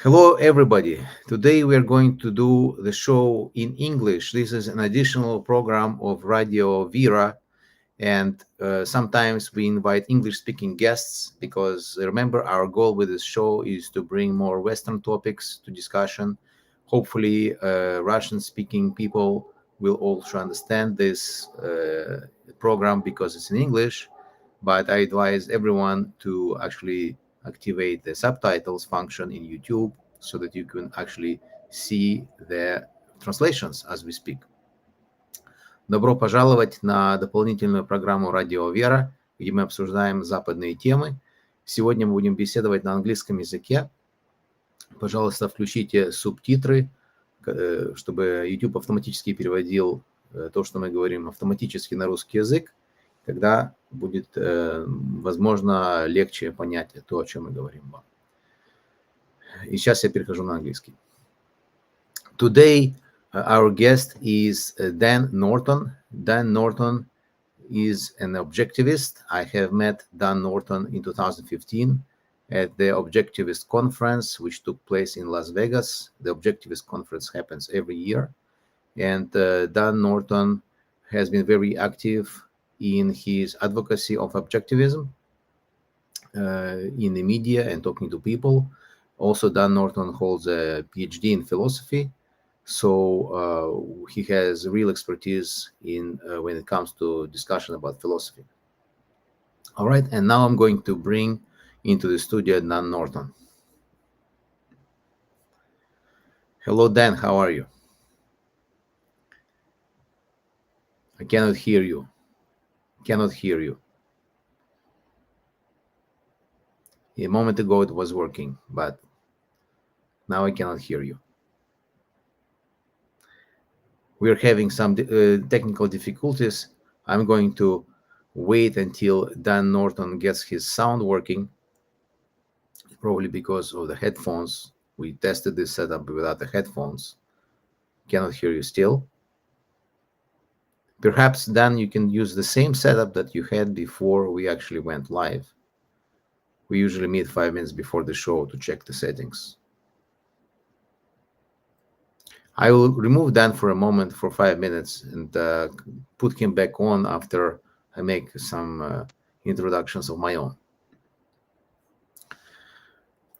Hello, everybody. Today we are going to do the show in English. This is an additional program of Radio Vera, and sometimes we invite English-speaking guests because remember, our goal with this show is to bring more Western topics to discussion. Hopefully, Russian-speaking people will also understand this program because it's in English, but I advise everyone to actually activate the subtitles function in YouTube so that you can actually see the translations as we speak. Добро пожаловать на дополнительную программу «Радио Вера», где мы обсуждаем западные темы. Сегодня мы будем беседовать на английском языке. Пожалуйста, включите субтитры, чтобы YouTube автоматически переводил то, что мы говорим, автоматически на русский язык. Тогда будет, возможно, легче понять то, о чем мы говорим вам. И сейчас я перехожу на английский. Today, our guest is Dan Norton. Dan Norton is an objectivist. I have met Dan Norton in 2015 at the Objectivist conference, which took place in Las Vegas. The Objectivist conference happens every year. And Dan Norton has been very active in his advocacy of objectivism in the media and talking to people. Also, Dan Norton holds a Ph.D. in philosophy, so he has real expertise in when it comes to discussion about philosophy. All right, and now I'm going to bring into the studio Dan Norton. Hello, Dan, how are you? I cannot hear you. Cannot hear you. A moment ago it was working, but now I cannot hear you. We're having some technical difficulties. I'm going to wait until Dan Norton gets his sound working, probably because of the headphones. We tested this setup without the headphones. Cannot hear you still. Perhaps, Dan, you can use the same setup that you had before we actually went live. We usually meet 5 minutes before the show to check the settings. I will remove Dan for a moment for 5 minutes and put him back on after I make some introductions of my own.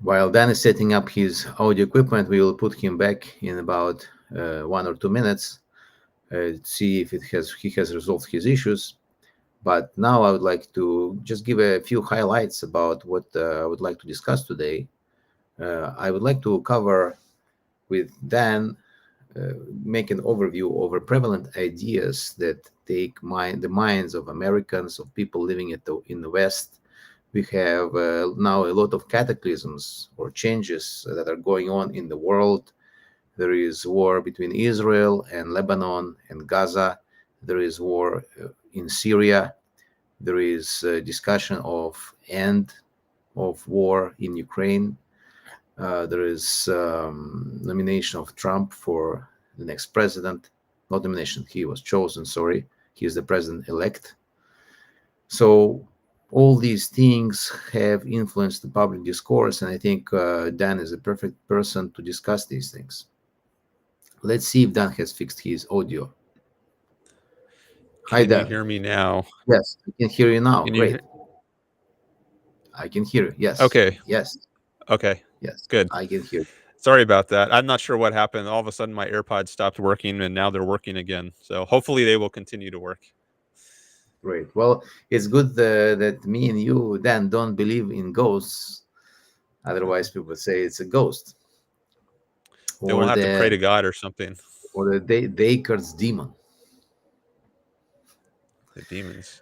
While Dan is setting up his audio equipment, we will put him back in about 1 or 2 minutes. See if he has resolved his issues. But now I would like to just give a few highlights about what I would like to discuss today. I would like to cover with Dan, make an overview over prevalent ideas that take the minds of Americans, of people living in the West. We have now a lot of cataclysms or changes that are going on in the world. There is war between Israel and Lebanon and Gaza. There is war in Syria. There is discussion of end of war in Ukraine. There is nomination of Trump for the next president. Not nomination, he was chosen, sorry. He is the president-elect. So all these things have influenced the public discourse, and I think Dan is a perfect person to discuss these things. Let's see if Dan has fixed his audio. Hi, Dan. Can you hear me now? Yes, I can hear you now. Great. I can hear you. Yes. Okay. Yes. Okay. Yes. Good. I can hear you. Sorry about that. I'm not sure what happened. All of a sudden, my AirPods stopped working, and now they're working again. So hopefully they will continue to work. Great. Well, it's good that me and you, Dan, don't believe in ghosts. Otherwise, people say it's a ghost. Then we'll have to pray to God or something. Or the Descartes demon. The demons.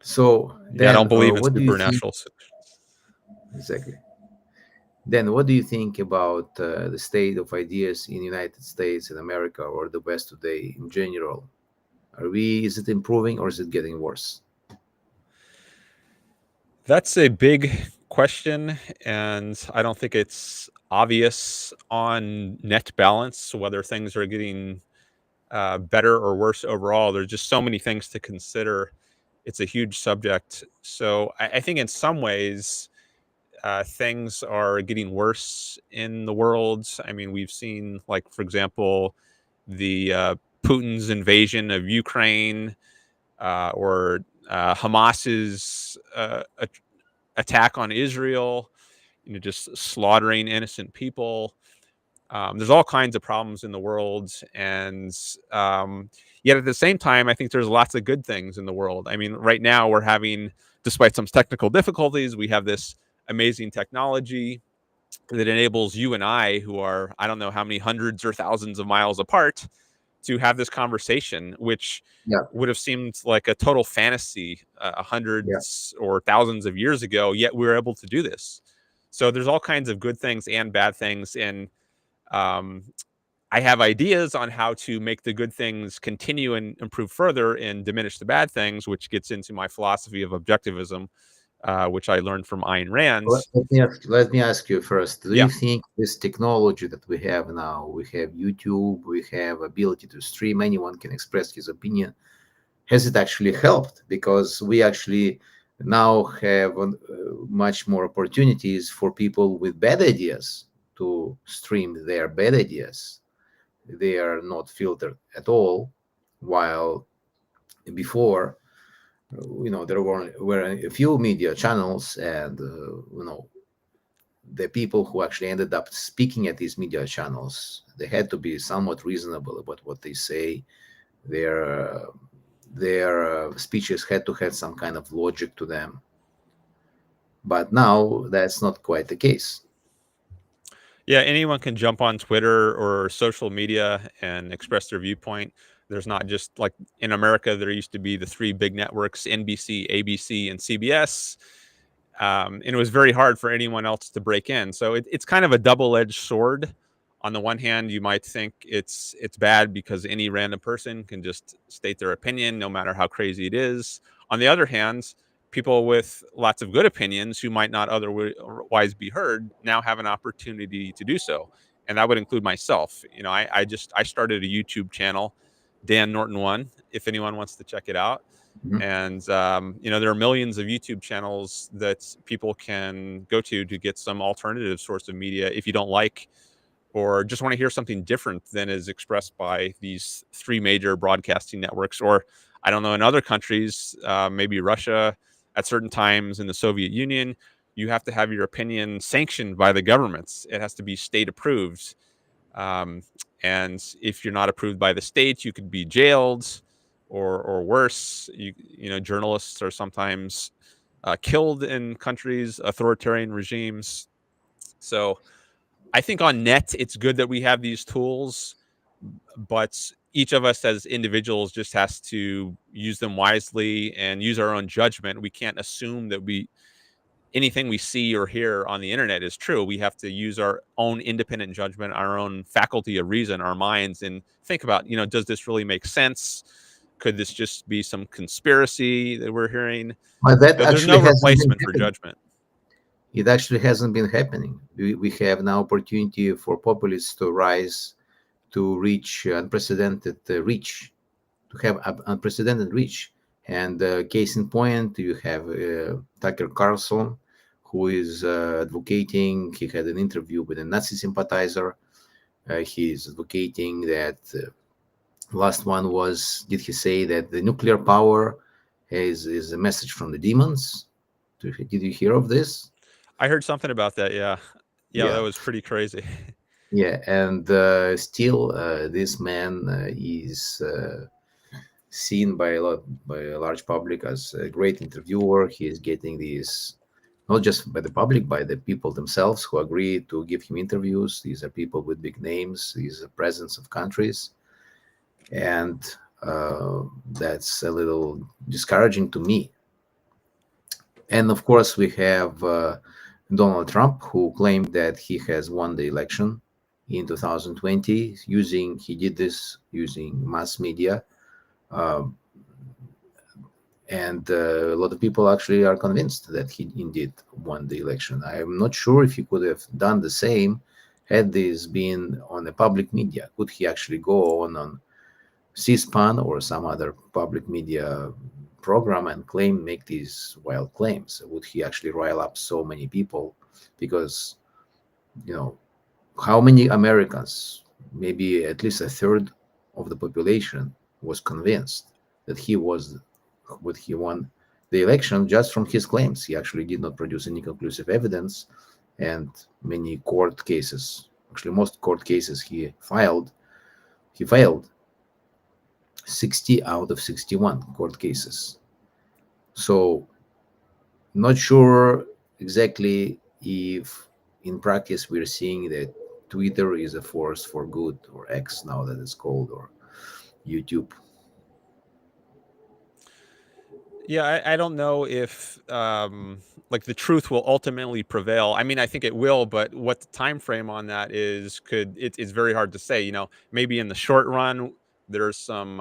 So, Dan, I don't believe in supernatural. Exactly. Then, what do you think about the state of ideas in the United States and America or the West today in general? Is it improving or is it getting worse? That's a big question, and I don't think it's obvious on net balance whether things are getting better or worse overall. There's just so many things to consider. It's a huge subject. So I think in some ways things are getting worse in the world. I mean, we've seen, like, for example, the Putin's invasion of Ukraine, or Hamas's attack on Israel, just slaughtering innocent people. There's all kinds of problems in the world, and yet at the same time, I think there's lots of good things in the world. I mean, right now we're having, despite some technical difficulties, we have this amazing technology that enables you and I, who are, I don't know how many hundreds or thousands of miles apart, to have this conversation, which Yeah, would have seemed like a total fantasy yeah. hundreds or thousands of years ago, yet we were able to do this. So there's all kinds of good things and bad things, and um, I have ideas on how to make the good things continue and improve further and diminish the bad things, which gets into my philosophy of objectivism, which I learned from Ayn Rand. Let me ask you first. Do Yeah. you think this technology that we have now, we have YouTube, we have ability to stream, anyone can express his opinion, has it actually helped? Because we actually now have much more opportunities for people with bad ideas to stream their bad ideas. They are not filtered at all, while before, there were a few media channels, and the people who actually ended up speaking at these media channels, they had to be somewhat reasonable about what they say. Their speeches had to have some kind of logic to them. But now that's not quite the case. Yeah, anyone can jump on Twitter or social media and express their viewpoint. There's not just, like, in America, there used to be the three big networks, NBC, ABC, and CBS. And it was very hard for anyone else to break in. So it's kind of a double-edged sword. On the one hand, you might think it's bad because any random person can just state their opinion, no matter how crazy it is. On the other hand, people with lots of good opinions who might not otherwise be heard now have an opportunity to do so, and that would include myself. I started a YouTube channel, Dan Norton 1, if anyone wants to check it out. Mhm. And there are millions of YouTube channels that people can go to get some alternative source of media if you don't like or just want to hear something different than is expressed by these three major broadcasting networks. Or, I don't know, in other countries, maybe Russia, at certain times in the Soviet Union, you have to have your opinion sanctioned by the governments. It has to be state approved. And if you're not approved by the state, you could be jailed, or worse. Journalists are sometimes killed in countries, authoritarian regimes. So I think on net, it's good that we have these tools, but each of us as individuals just has to use them wisely and use our own judgment. We can't assume that anything we see or hear on the internet is true. We have to use our own independent judgment, our own faculty of reason, our minds, and think about, does this really make sense? Could this just be some conspiracy that we're hearing? But that There's actually no hasn't been replacement for happening. judgment. It actually hasn't been happening. We have now opportunity for populists to rise, to reach unprecedented reach, to have unprecedented reach. And case in point, you have Tucker Carlson, who is advocating. He had an interview with a Nazi sympathizer. He is advocating that. Last one was, did he say that the nuclear power is a message from the demons? Did you hear of this? I heard something about that. Yeah. That was pretty crazy. Yeah, and still, this man is seen by a large public as a great interviewer. He is getting these, not just by the public, by the people themselves who agree to give him interviews. These are people with big names. These are presidents of countries, and that's a little discouraging to me. And of course, we have Donald Trump, who claimed that he has won the election in 2020 he did this using mass media. And a lot of people actually are convinced that he indeed won the election. I am not sure if he could have done the same had this been on the public media. Could he actually go on C-SPAN or some other public media program and make these wild claims? Would he actually rile up so many people? Because, how many Americans, maybe at least a third of the population, was convinced that he won the election just from his claims? He actually did not produce any conclusive evidence, and many court cases, actually most court cases he failed. 60 out of 61 court cases. So not sure exactly if in practice we're seeing that Twitter is a force for good, or X now that it's called, or YouTube. Yeah, I don't know if like the truth will ultimately prevail. I mean, I think it will, but what the time frame on that is it's very hard to say. Maybe in the short run there's some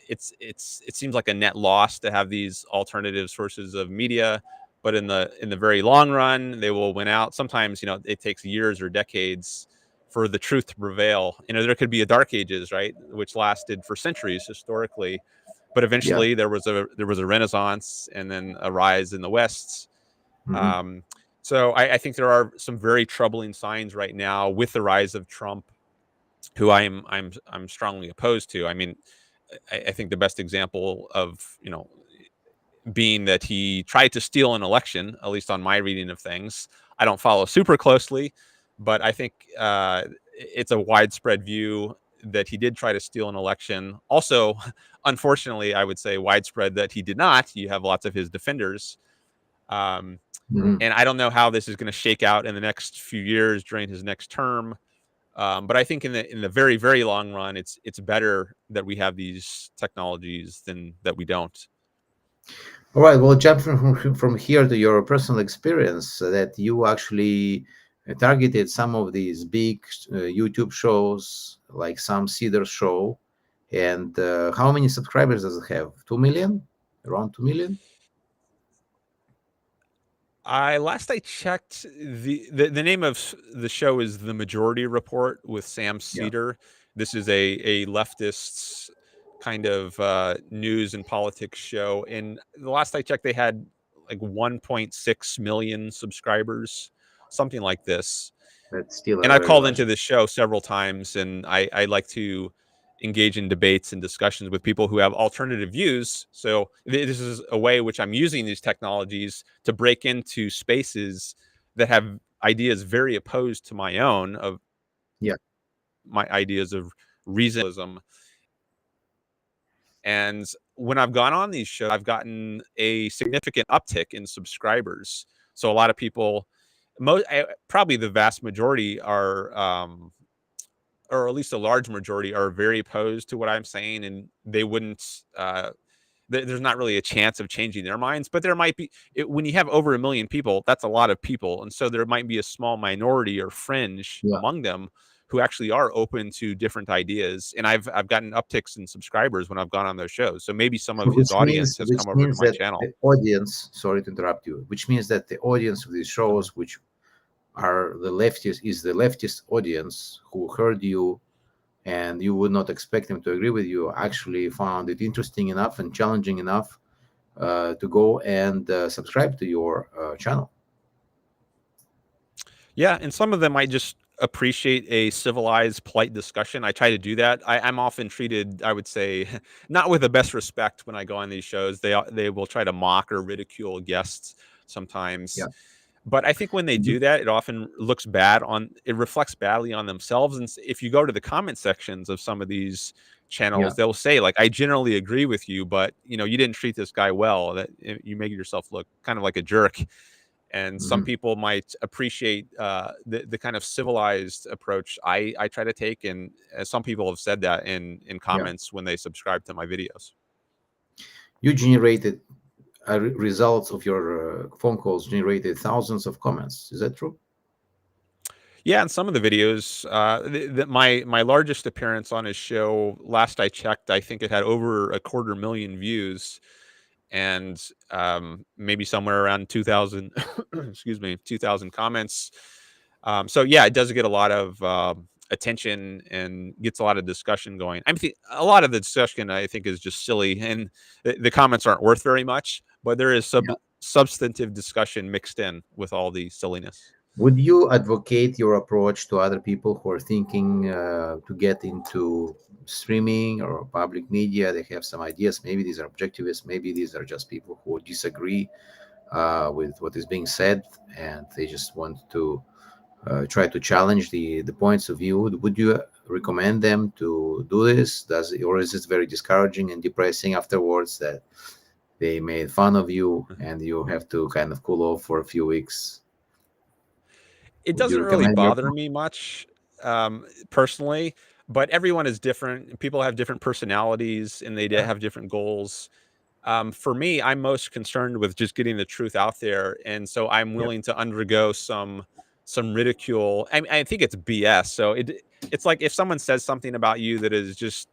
it seems like a net loss to have these alternative sources of media, but in the very long run they will win out. Sometimes it takes years or decades for the truth to prevail. There could be a dark ages, right, which lasted for centuries historically, but eventually there was a renaissance and then a rise in the West. Mm-hmm. So I think there are some very troubling signs right now with the rise of Trump, who I'm strongly opposed to. I mean, I think the best example of being that he tried to steal an election, at least on my reading of things. I don't follow super closely, but I think it's a widespread view that he did try to steal an election. Also, unfortunately, I would say widespread that he did not. You have lots of his defenders. Mm-hmm. And I don't know how this is going to shake out in the next few years during his next term. But I think in the very, very long run, it's better that we have these technologies than that we don't. All right. Well, jump from here to your personal experience, that you actually targeted some of these big YouTube shows, like Sam Cedar show. And how many subscribers does it have? 2 million? Around 2 million? Last I checked, the name of the show is The Majority Report with Sam Yeah. Cedar. This is a leftist kind of news and politics show. And the last I checked, they had like 1.6 million subscribers, something like this. That's still And a I've very called large. into this show several times, and I like to engage in debates and discussions with people who have alternative views. So this is a way which I'm using these technologies to break into spaces that have ideas very opposed to my own, of Yeah. my ideas of reasonism. And when I've gone on these shows, I've gotten a significant uptick in subscribers. So a lot of people, probably the vast majority are or at least a large majority, are very opposed to what I'm saying, and they wouldn't. There's not really a chance of changing their minds, but there might be. When you have over 1 million people, that's a lot of people, and so there might be a small minority or fringe Yeah. among them who actually are open to different ideas. And I've gotten upticks in subscribers when I've gone on those shows. So maybe some of his audience has come over to my That channel. the audience, sorry to interrupt you, which means that the audience of these shows, which are the leftist audience who heard you and you would not expect them to agree with you, actually found it interesting enough and challenging enough to go and subscribe to your channel. Yeah, and some of them might just appreciate a civilized, polite discussion. I try to do that. I'm often treated, I would say, not with the best respect when I go on these shows. They will try to mock or ridicule guests sometimes. Yeah. But I think when they do that, it often it reflects badly on themselves. And if you go to the comment sections of some of these channels, they'll say, like, I generally agree with you, but you didn't treat this guy well. That you make yourself look kind of like a jerk. And some people might appreciate the kind of civilized approach I try to take. And some people have said that in comments when they subscribe to my videos. You generated results of your phone calls, generated thousands of comments. Is that true? Yeah, in some of the videos, my largest appearance on his show, last I checked, I think it had over 250,000 views, and maybe somewhere around 2,000, excuse me, 2,000 comments. So yeah, it does get a lot of attention and gets a lot of discussion going. I mean, a lot of the discussion I think is just silly, and the comments aren't worth very much, but there is substantive discussion mixed in with all the silliness. Would you advocate your approach to other people who are thinking to get into streaming or public media? They have some ideas. Maybe these are objectivists. Maybe these are just people who disagree with what is being said, and they just want to try to challenge the points of view. Would you recommend them to do this? Or is it very discouraging and depressing afterwards that they made fun of you and you have to kind of cool off for a few weeks? It doesn't really bother me much, personally, but everyone is different. People have different personalities and they have different goals. For me, I'm most concerned with just getting the truth out there, and so I'm willing to undergo some ridicule. I think it's BS. So it's like if someone says something about you that is just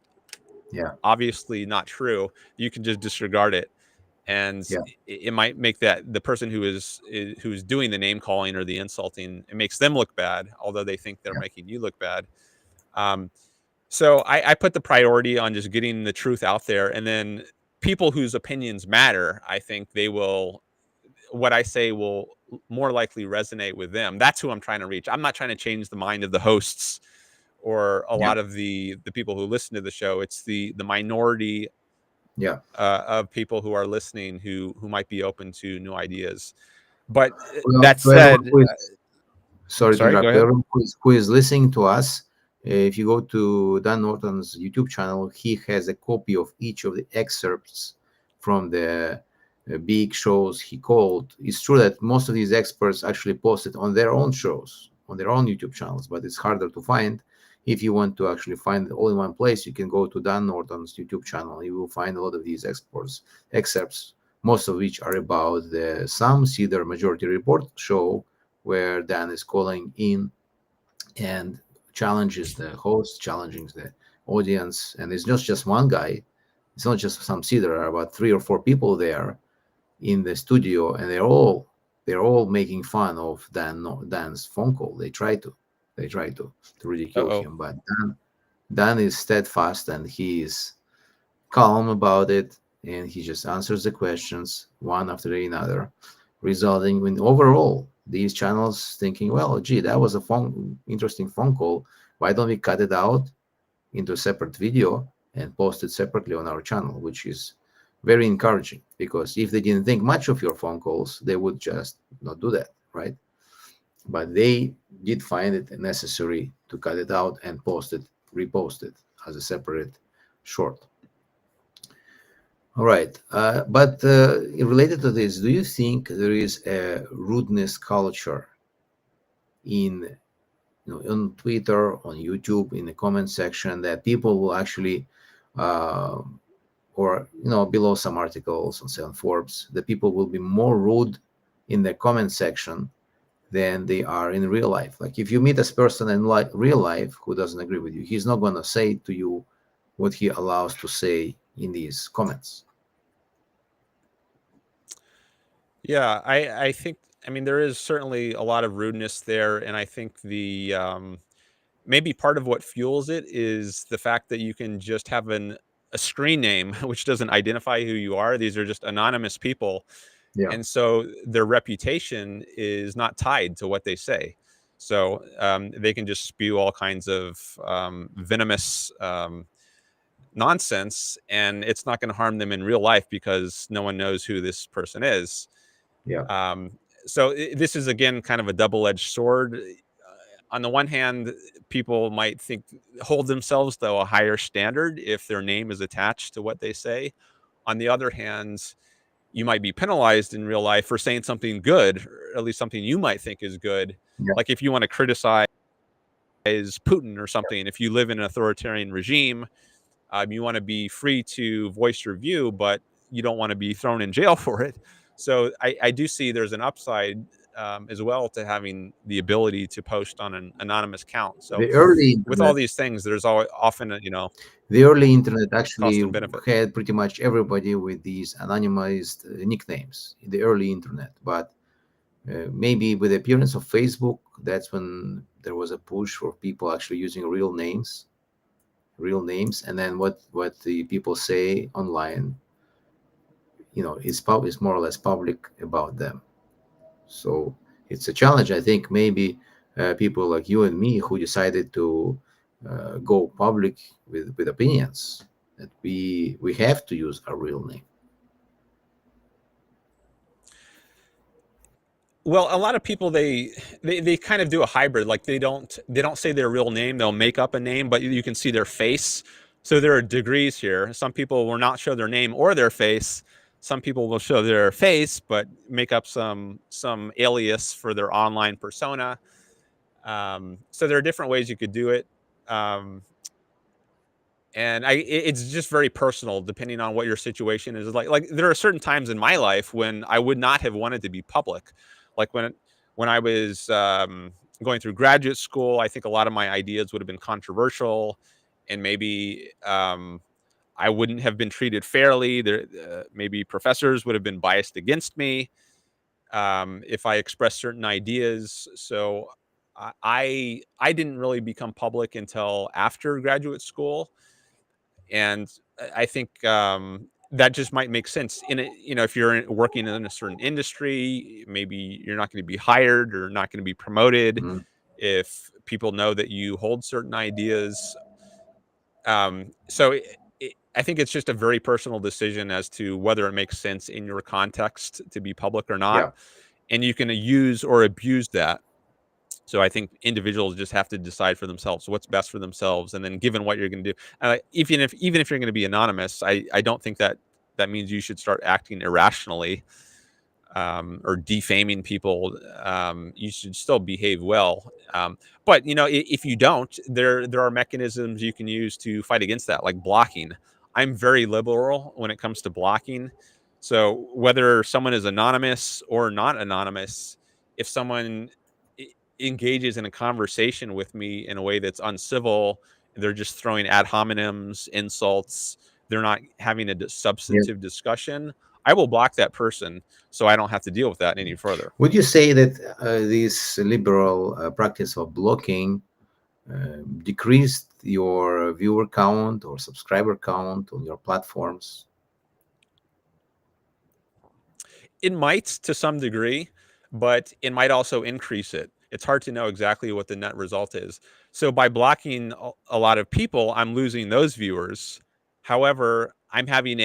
obviously not true, you can just disregard it. And it might make that the person who's doing the name calling or the insulting, it makes them look bad, although they think they're making you look bad. So I put the priority on just getting the truth out there, and then people whose opinions matter, I think what I say will more likely resonate with them. That's who I'm trying to reach. I'm not trying to change the mind of the hosts or a lot of the people who listen to the show. It's the minority of people who are listening who might be open to new ideas. But that said, sorry to interrupt. Everyone who is listening to us, if you go to Dan Norton's YouTube channel, he has a copy of each of the excerpts from the big shows he called. It's true that most of these experts actually posted on their own shows, on their own YouTube channels, but it's harder to find. If you want to actually find it all in one place, you can go to Dan Norton's YouTube channel. You will find a lot of these excerpts, most of which are about the Some Cedar Majority Report show, where Dan is calling in and challenges the host, challenging the audience. And it's not just one guy. It's not just Some Cedar. There are about 3 or 4 people there in the studio, and they're all making fun of Dan's phone call. They try to ridicule him, but Dan is steadfast and he is calm about it, and he just answers the questions one after another, resulting in overall these channels thinking, well, gee, that was a interesting phone call. Why don't we cut it out into a separate video and post it separately on our channel, which is very encouraging, because if they didn't think much of your phone calls, they would just not do that, right? But they did find it necessary to cut it out and repost it as a separate short. All right. But related to this, do you think there is a rudeness culture on Twitter, on YouTube, in the comment section, that people will actually, or below some articles on, say, on Forbes, that people will be more rude in the comment section than they are in real life? Like if you meet this person in real life who doesn't agree with you, he's not going to say to you what he allows to say in these comments. Yeah, I think, there is certainly a lot of rudeness there. And I think the maybe part of what fuels it is the fact that you can just have a screen name, which doesn't identify who you are. These are just anonymous people. Yeah. And so their reputation is not tied to what they say. So they can just spew all kinds of venomous nonsense, and it's not going to harm them in real life because no one knows who this person is. Yeah. So this is, again, kind of a double-edged sword. On the one hand, people might hold themselves to a higher standard if their name is attached to what they say. On the other hand, you might be penalized in real life for saying something good, or at least something you might think is good. Yeah. Like if you want to criticize Putin or something, if you live in an authoritarian regime, you want to be free to voice your view, but you don't want to be thrown in jail for it. So I do see there's an upside as well to having the ability to post on an anonymous account. So with all these things, there's often the early internet actually had pretty much everybody with these anonymized nicknames in the early internet. But Maybe with the appearance of Facebook, that's when there was a push for people actually using real names, and then what the people say online, is more or less public about them. So it's a challenge. I think maybe people like you and me who decided to go public with opinions, that we have to use our real name. Well, a lot of people they kind of do a hybrid. Like they don't say their real name. They'll make up a name, but you can see their face. So there are degrees here. Some people will not show their name or their face. Some people will show their face but make up some alias for their online persona. So there are different ways you could do it. And it's just very personal depending on what your situation is. Like there are certain times in my life when I would not have wanted to be public. Like when I was going through graduate school, I think a lot of my ideas would have been controversial, and maybe I wouldn't have been treated fairly. Maybe professors would have been biased against me if I expressed certain ideas. So I didn't really become public until after graduate school, and I think that just might make sense in it. If you're working in a certain industry, maybe you're not going to be hired or not going to be promoted Mhm. if people know that you hold certain ideas. So I think it's just a very personal decision as to whether it makes sense in your context to be public or not, Yeah. and you can use or abuse that. So I think individuals just have to decide for themselves what's best for themselves, and then given what you're going to do, even if you're going to be anonymous, I don't think that means you should start acting irrationally or defaming people. You should still behave well, but if you don't, there are mechanisms you can use to fight against that, like blocking. I'm very liberal when it comes to blocking. So whether someone is anonymous or not anonymous, if someone engages in a conversation with me in a way that's uncivil, they're just throwing ad hominems, insults, they're not having a Yeah. substantive discussion, I will block that person so I don't have to deal with that any further. Would you say that this liberal practice of blocking decreased your viewer count or subscriber count on your platforms? It might to some degree, but it might also increase it. It's hard to know exactly what the net result is. So by blocking a lot of people, I'm losing those viewers. However, I'm having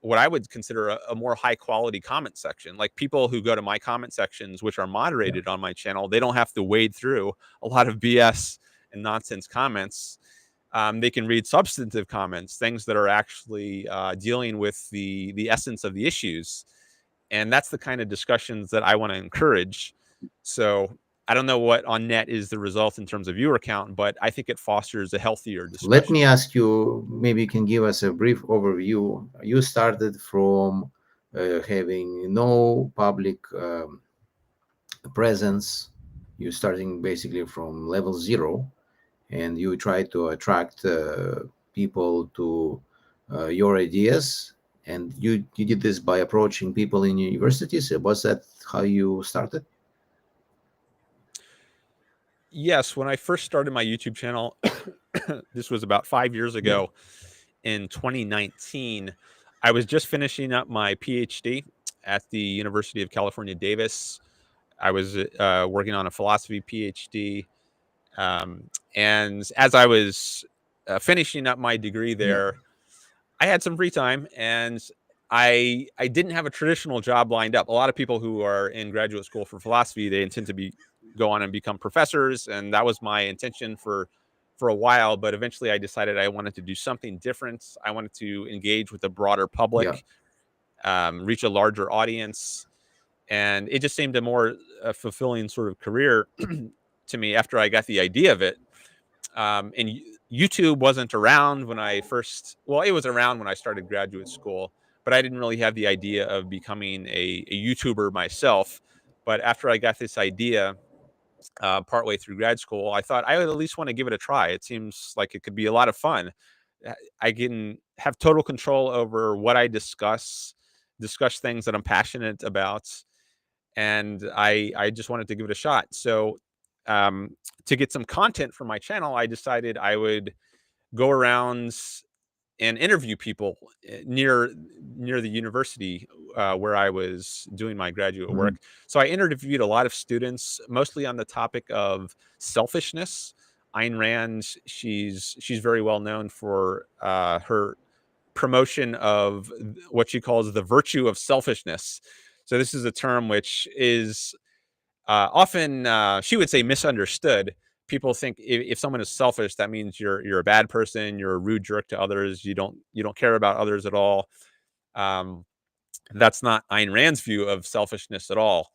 what I would consider a more high quality comment section. Like people who go to my comment sections, which are Yeah. moderated on my channel, they don't have to wade through a lot of BS and nonsense comments. They can read substantive comments, things that are actually dealing with the essence of the issues, and that's the kind of discussions that I want to encourage. So I don't know what on net is the result in terms of viewer count, but I think it fosters a healthier Let discussion. me ask you, maybe you can give us a brief overview. You started from having no public presence. You're starting basically from level zero, and you try to attract people to your ideas. And you did this by approaching people in universities. Was that how you started? Yes, when I first started my YouTube channel, this was about 5 years Yeah. ago in 2019. I was just finishing up my Ph.D. at the University of California, Davis. I was working on a philosophy Ph.D. And as I was finishing up my degree Yeah. there, I had some free time, and I didn't have a traditional job lined up. A lot of people who are in graduate school for philosophy, they intend to go on and become professors, and that was my intention for a while. But eventually, I decided I wanted to do something different. I wanted to engage with the broader Yeah. public, reach a larger audience, and it just seemed a more fulfilling sort of career to me after I got the idea of it. And YouTube wasn't around when I first, well, it was around when I started graduate school, but I didn't really have the idea of becoming a YouTuber myself. But after I got this idea partway through grad school, I thought I would at least want to give it a try. It seems like it could be a lot of fun. I can have total control over what I discuss things that I'm passionate about, and I just wanted to give it a shot. So to get some content for my channel, I decided I would go around and interview people near the university where I was doing my graduate work. So I interviewed a lot of students, mostly on the topic of selfishness. Ayn Rand, she's very well known for her promotion of what she calls the virtue of selfishness. So this is a term which is often, she would say, misunderstood. People think if someone is selfish, that means you're a bad person, you're a rude jerk to others, you don't care about others at all. That's not Ayn Rand's view of selfishness at all.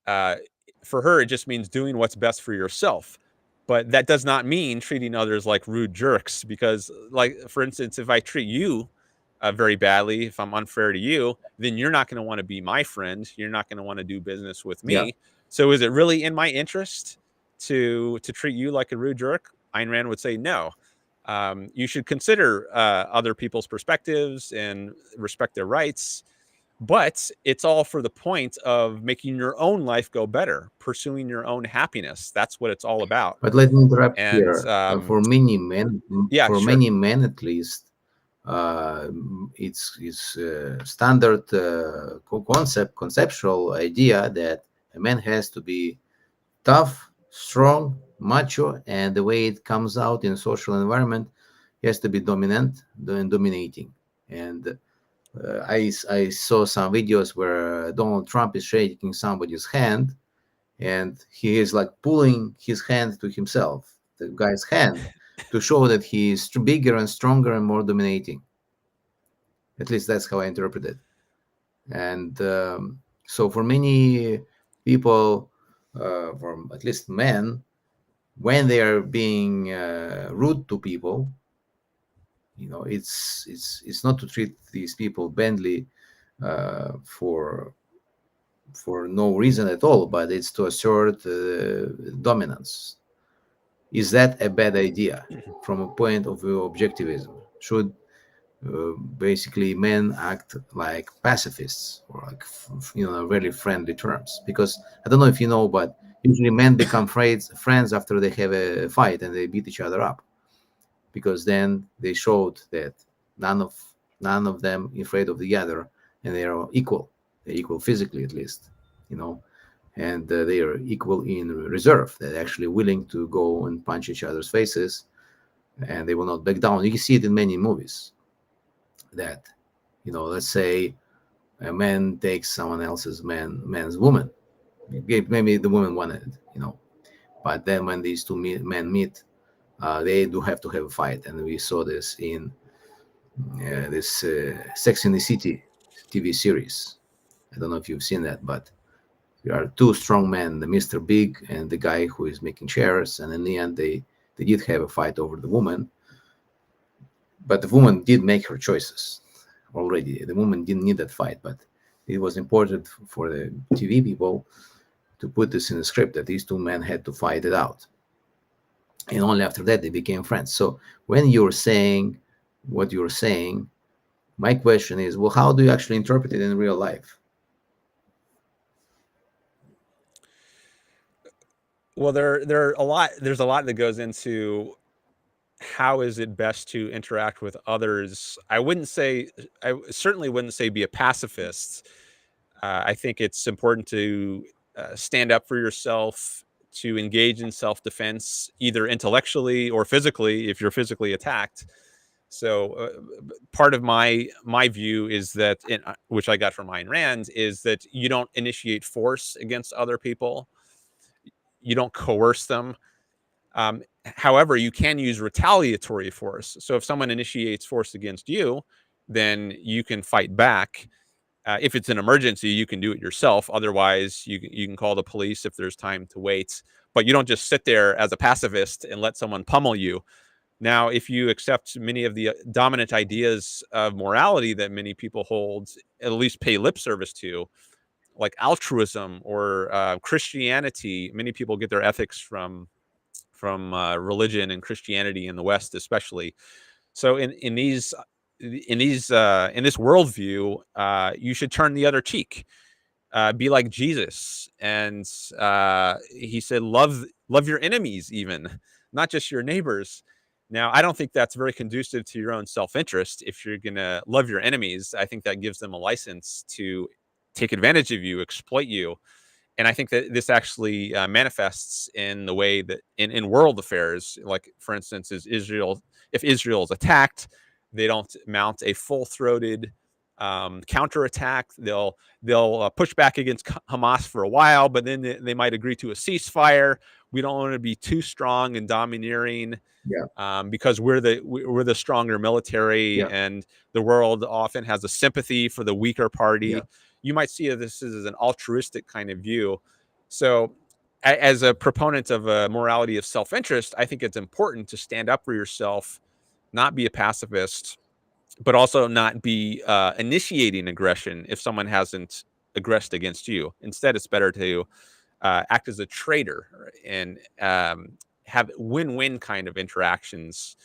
For her, it just means doing what's best for yourself. But that does not mean treating others like rude jerks, because, like, for instance, if I treat you very badly, if I'm unfair to you, then you're not going to want to be my friend. You're not going to want to do business with me. Yeah. So is it really in my interest to treat you like a rude jerk? Ayn Rand would say no. You should consider other people's perspectives and respect their rights, but it's all for the point of making your own life go better, pursuing your own happiness. That's what it's all about. But let me interrupt And here. For many men, yeah, for sure. many men at least, it's standard conceptual idea that a man has to be tough, strong, macho, and the way it comes out in social environment, he has to be dominant and dominating. And I saw some videos where Donald Trump is shaking somebody's hand, and he is like pulling his hand to himself, the guy's hand, to show that he is bigger and stronger and more dominating. At least that's how I interpret it. And so for many people, from at least men, when they are being rude to people, it's not to treat these people badly for no reason at all, but it's to assert dominance. Is that a bad idea from a point of view of objectivism? Should basically men act like pacifists, or like very friendly terms? Because I don't know if you know, but usually men become friends after they have a fight and they beat each other up, because then they showed that none of them afraid of the other, and they are equal. They're equal physically, at least, and they are equal in reserve. They're actually willing to go and punch each other's faces, and they will not back down. You can see it in many movies that, let's say a man takes someone else's man's woman. Maybe the woman wanted it, but then when these two men meet, they do have to have a fight. And we saw this in this Sex in the City TV series. I don't know if you've seen that, but there are two strong men, the Mr. Big and the guy who is making chairs, and in the end they did have a fight over the woman. But the woman did make her choices already. The woman didn't need that fight, but it was important for the TV people to put this in the script, that these two men had to fight it out. And only after that they became friends. So when you're saying what you're saying, my question is, well, how do you actually interpret it in real life? Well, there's a lot that goes into how is it best to interact with others. I certainly wouldn't say be a pacifist. I think it's important to stand up for yourself, to engage in self-defense, either intellectually or physically, if you're physically attacked. So part of my view is that, which I got from Ayn Rand, is that you don't initiate force against other people. You don't coerce them. However, you can use retaliatory force. So if someone initiates force against you, then you can fight back. If it's an emergency, you can do it yourself. Otherwise, you can call the police if there's time to wait. But you don't just sit there as a pacifist and let someone pummel you. Now, if you accept many of the dominant ideas of morality that many people hold, at least pay lip service to, like altruism or Christianity, many people get their ethics from religion and Christianity in the West, especially. So in this worldview, you should turn the other cheek. be like Jesus. And he said, love your enemies, even not just your neighbors. Now, I don't think that's very conducive to your own self-interest. If you're going to love your enemies, I think that gives them a license to take advantage of you, exploit you. And I think that this actually manifests in the way that in world affairs, like, for instance, if Israel is attacked, they don't mount a full-throated counterattack. They'll push back against Hamas for a while, but then they might agree to a ceasefire. We don't want to be too strong and domineering, because we're the stronger military, and the world often has a sympathy for the weaker party. You might see this as an altruistic kind of view. So, as a proponent of a morality of self-interest, I think it's important to stand up for yourself, not be a pacifist, but also not be initiating aggression if someone hasn't aggressed against you. Instead, it's better to act as a trader and have win-win kind of interactions.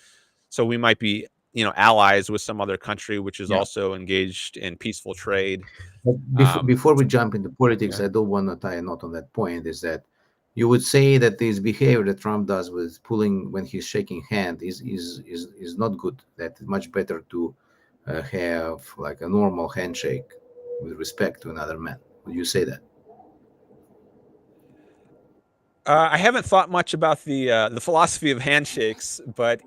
So we might be, allies with some other country which is also engaged in peaceful trade. But before we jump into politics, I do want to tie a knot on that point, is that you would say that this behavior that Trump does with pulling when he's shaking hand is not good. That it's much better to have like a normal handshake with respect to another man. Would you say that? I haven't thought much about the philosophy of handshakes, but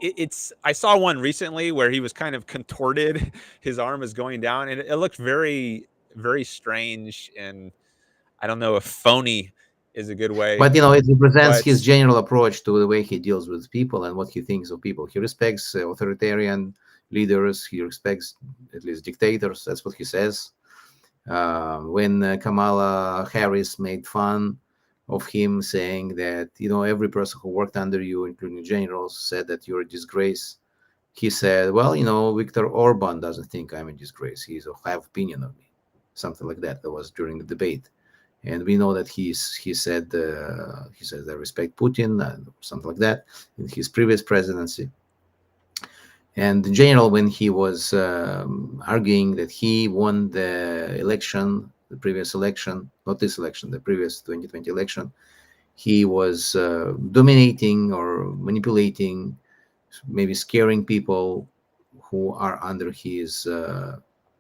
I saw one recently where he was kind of contorted. His arm is going down, and it looked very, very strange. And I don't know if phony is a good way. But it represents his general approach to the way he deals with people and what he thinks of people. He respects authoritarian leaders. He respects at least dictators. That's what he says. When Kamala Harris made fun of him, saying that every person who worked under you, including generals, said that you're a disgrace, he said, well, Viktor Orban doesn't think I'm a disgrace. He's a high opinion of me, something like that. That was during the debate. And we know that he said I respect Putin, something like that, in his previous presidency. And the general, when he was arguing that he won the election, the previous election, not this election, the previous 2020 election, he was dominating or manipulating, maybe scaring people who are under his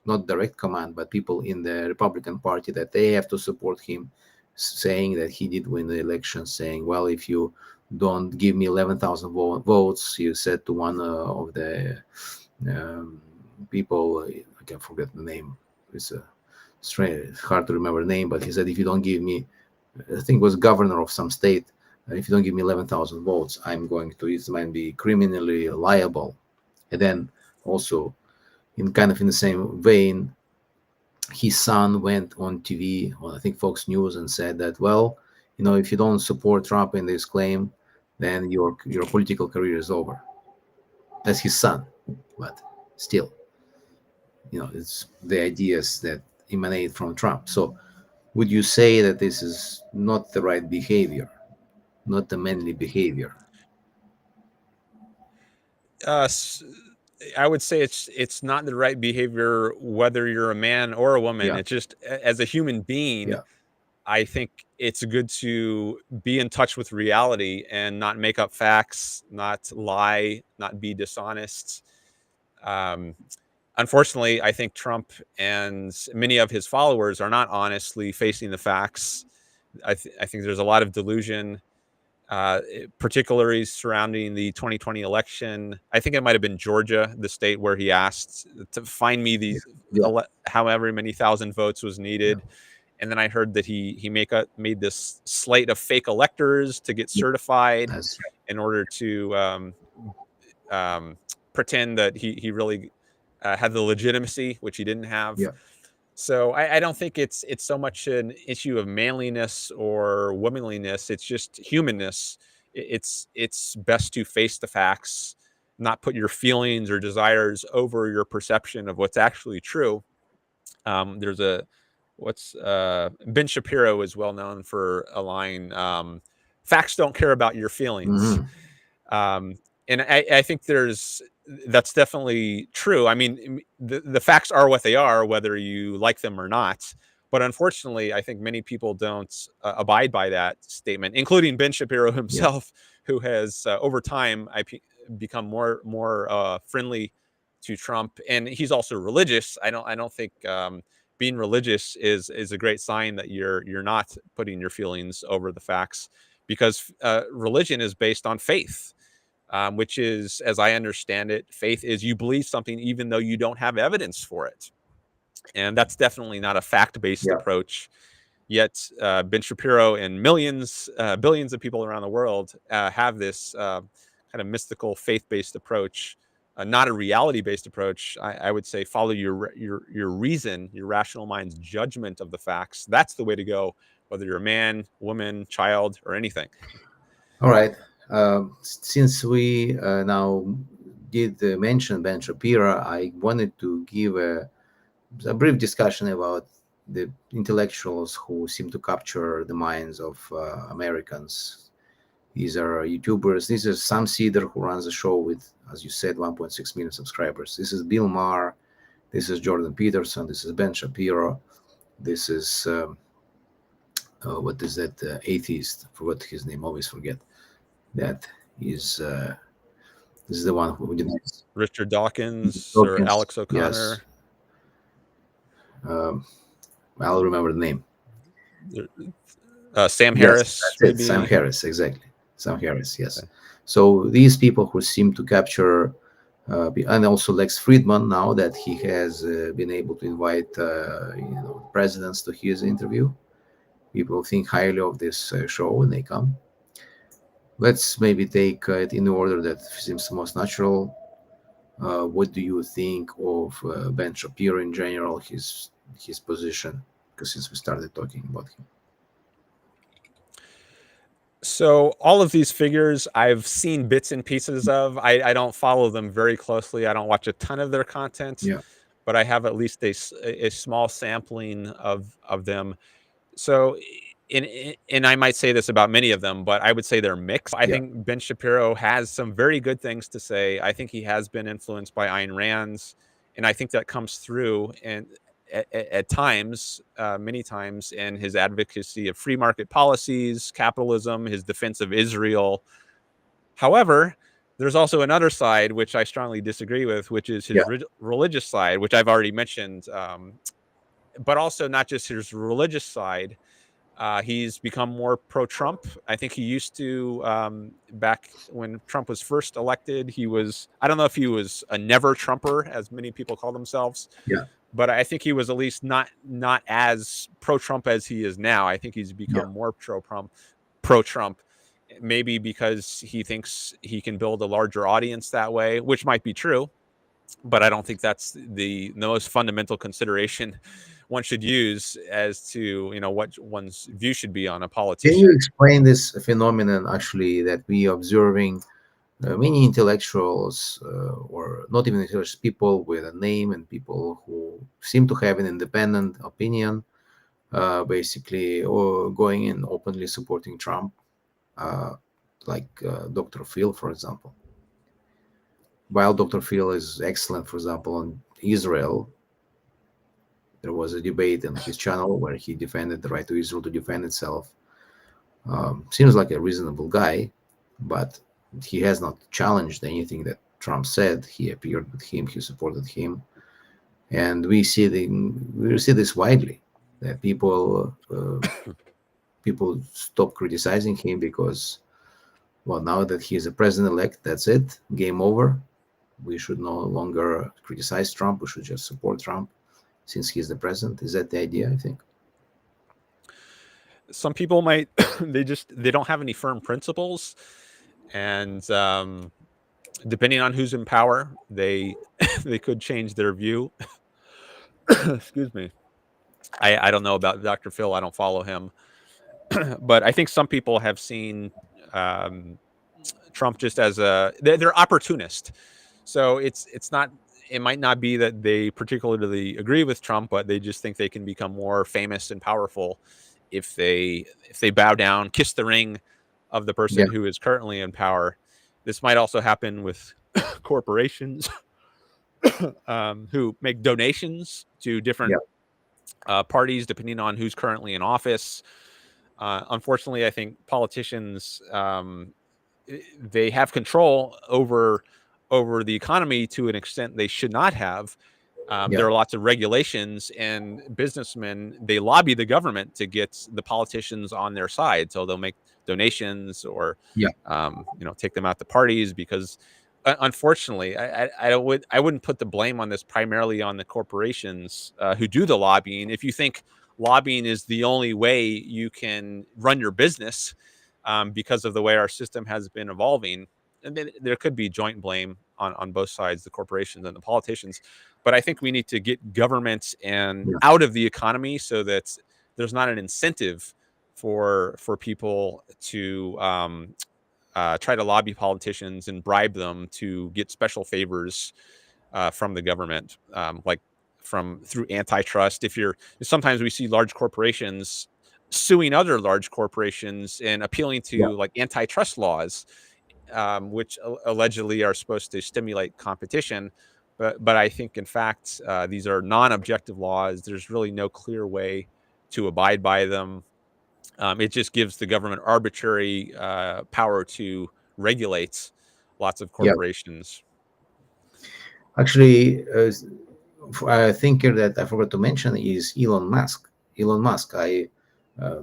not direct command, but people in the Republican Party, that they have to support him, saying that he did win the election, saying, well, if you don't give me 11,000 votes, he said to one of the people, I can forget the name, it's hard to remember the name, but he said, if you don't give me, I think it was governor of some state, if you don't give me 11,000 votes, I'm going to, it might be criminally liable. And then also, in the same vein, his son went on TV, on I think Fox News, and said that, well, if you don't support Trump in this claim, then your political career is over. That's his son, but still, it's the ideas that emanate from Trump. So would you say that this is not the right behavior, not the manly behavior? I would say it's not the right behavior whether you're a man or a woman. It's just, as a human being, I think it's good to be in touch with reality and not make up facts, not lie, not be dishonest. Unfortunately, I think Trump and many of his followers are not honestly facing the facts. I think there's a lot of delusion, particularly surrounding the 2020 election. I think it might have been Georgia, the state where he asked to find me these however many thousand votes was needed. And then I heard that he made this slate of fake electors to get certified in order to pretend that he really had the legitimacy, which he didn't have. So I don't think it's so much an issue of manliness or womanliness. It's just humanness. It's best to face the facts, not put your feelings or desires over your perception of what's actually true. There's Ben Shapiro is well known for a line, facts don't care about your feelings. And I think that's definitely true. I mean, the facts are what they are, whether you like them or not. But unfortunately, I think many people don't abide by that statement, including Ben Shapiro himself, who has over time become more friendly to Trump, and he's also religious. I don't think being religious is a great sign that you're not putting your feelings over the facts, because religion is based on faith, which is, as I understand it, faith is you believe something even though you don't have evidence for it. And that's definitely not a fact-based approach. Yet Ben Shapiro and billions of people around the world have this kind of mystical faith-based approach, not a reality-based approach. I would say follow your reason, your rational mind's judgment of the facts. That's the way to go, whether you're a man, woman, child, or anything. All right. Since we now did mention Ben Shapiro, I wanted to give a brief discussion about the intellectuals who seem to capture the minds of Americans. These are YouTubers. This is Sam Cedar, who runs a show with, as you said, 1.6 million subscribers. This is Bill Maher. This is Jordan Peterson. This is Ben Shapiro. This is what is that atheist? Forgot his name. Always forget. That is this is the one who denies Richard Dawkins or Alex O'Connor. Yes. I'll remember the name. Sam Harris. That's it. Sam Harris, exactly. Sam Harris, yes. Okay. So these people who seem to capture, and also Lex Friedman, now that he has been able to invite presidents to his interview, people think highly of this show when they come. Let's maybe take it in the order that seems most natural. What do you think of Ben Shapiro in general, his position? Because since we started talking about him. So all of these figures I've seen bits and pieces of. I don't follow them very closely. I don't watch a ton of their content, but I have at least a small sampling of them. So, and I might say this about many of them, but I would say they're mixed. I think Ben Shapiro has some very good things to say. I think he has been influenced by Ayn Rand, and I think that comes through and at times, many times, in his advocacy of free market policies, capitalism, his defense of Israel. However, there's also another side which I strongly disagree with, which is his religious side, which I've already mentioned, but also not just his religious side. He's become more pro-Trump. I think he used to, back when Trump was first elected, he was, I don't know if he was a never Trumper, as many people call themselves. But I think he was at least not as pro-Trump as he is now. I think he's become more pro-Trump, maybe because he thinks he can build a larger audience that way, which might be true. But I don't think that's the most fundamental consideration one should use as to what one's view should be on a politician. Can you explain this phenomenon actually that we are observing? Many intellectuals, or not even intellectuals, people with a name and people who seem to have an independent opinion, basically, or going in openly supporting Trump, like Dr. Phil, for example. While Dr. Phil is excellent, for example, on Israel, there was a debate on his channel where he defended the right to Israel to defend itself. Seems like a reasonable guy, but he has not challenged anything that Trump said. He appeared with him, he supported him, and we see this widely, that people stop criticizing him because, well, now that he is a president-elect, that's it, game over. We should no longer criticize Trump. We should just support Trump since he's the president. Is that the idea? I think some people might they don't have any firm principles. And depending on who's in power, they could change their view. Excuse me. I don't know about Dr. Phil. I don't follow him. But I think some people have seen Trump just as they're opportunist. So it might not be that they particularly agree with Trump, but they just think they can become more famous and powerful if they bow down, kiss the ring of the person who is currently in power. This might also happen with corporations who make donations to different parties, depending on who's currently in office. Unfortunately, I think politicians, they have control over the economy to an extent they should not have. There Yeah. are lots of regulations, and businessmen, they lobby the government to get the politicians on their side. So they'll make donations or, Yeah. take them out to parties because, unfortunately, I wouldn't put the blame on this primarily on the corporations who do the lobbying. If you think lobbying is the only way you can run your business, because of the way our system has been evolving, and then there could be joint blame on both sides, the corporations and the politicians. But I think we need to get governments and Yeah. out of the economy so that there's not an incentive for people to try to lobby politicians and bribe them to get special favors from the government, like through antitrust. Sometimes we see large corporations suing other large corporations and appealing Yeah. to like antitrust laws, which allegedly are supposed to stimulate competition. But I think, in fact, these are non-objective laws. There's really no clear way to abide by them. It just gives the government arbitrary power to regulate lots of Yeah. corporations. Actually, a thinker that I forgot to mention is Elon Musk. Elon Musk. I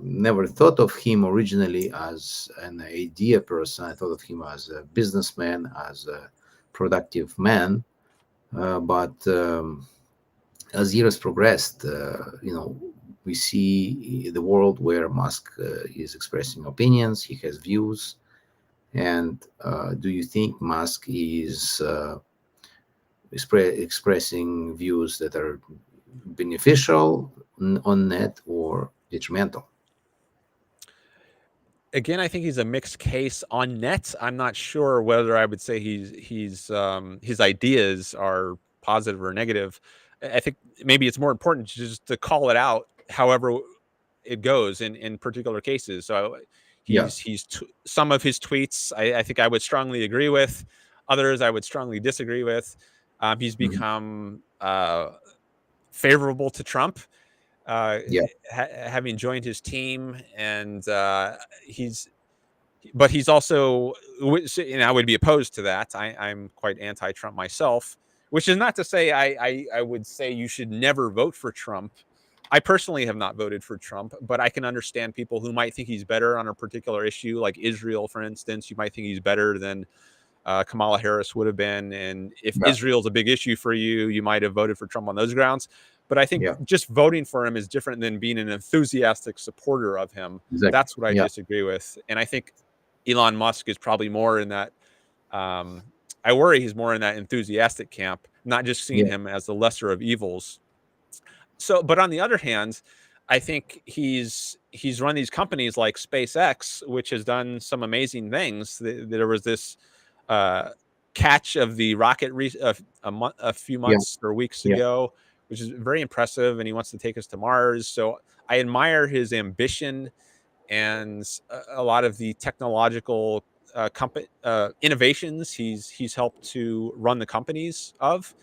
never thought of him originally as an idea person. I thought of him as a businessman, as a productive man. But as years progressed, we see the world where Musk is expressing opinions. He has views. And do you think Musk is expressing views that are beneficial on net or detrimental? Again, I think he's a mixed case on net. I'm not sure whether I would say his ideas are positive or negative. I think maybe it's more important just to call it out, however it goes in particular cases. So Yeah. some of his tweets, I think I would strongly agree with. Others I would strongly disagree with. He's Mhm. become favorable to Trump, Yeah. having joined his team, and he's also, I would be opposed to that. I'm quite anti-Trump myself, which is not to say I would say you should never vote for Trump. I personally have not voted for Trump, but I can understand people who might think he's better on a particular issue, like Israel, for instance. You might think he's better than Kamala Harris would have been. And if Yeah. Israel's a big issue for you, you might have voted for Trump on those grounds. But I think Yeah. just voting for him is different than being an enthusiastic supporter of him. Exactly. That's what I Yeah. disagree with. And I think Elon Musk is probably more in that. I worry he's more in that enthusiastic camp, not just seeing Yeah. him as the lesser of evils. So, but on the other hand, I think he's run these companies like SpaceX, which has done some amazing things. There was this catch of the rocket a few Yeah. months or weeks Yeah. ago, which is very impressive, and he wants to take us to Mars. So I admire his ambition and a lot of the technological innovations he's helped to run the companies of.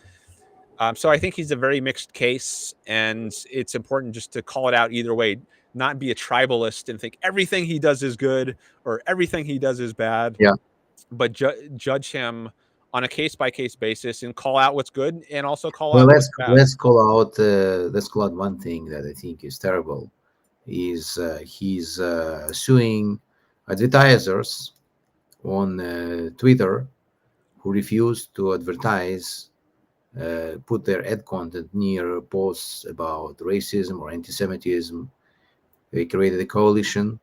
So I think he's a very mixed case, and it's important just to call it out either way, not be a tribalist and think everything he does is good or everything he does is bad, Yeah. but judge him on a case-by-case basis and call out what's good and also call Well, out what's bad. let's call out one thing that I think is terrible. Is he's suing advertisers on Twitter who refuse to advertise, put their ad content near posts about racism or anti-Semitism. They created a coalition.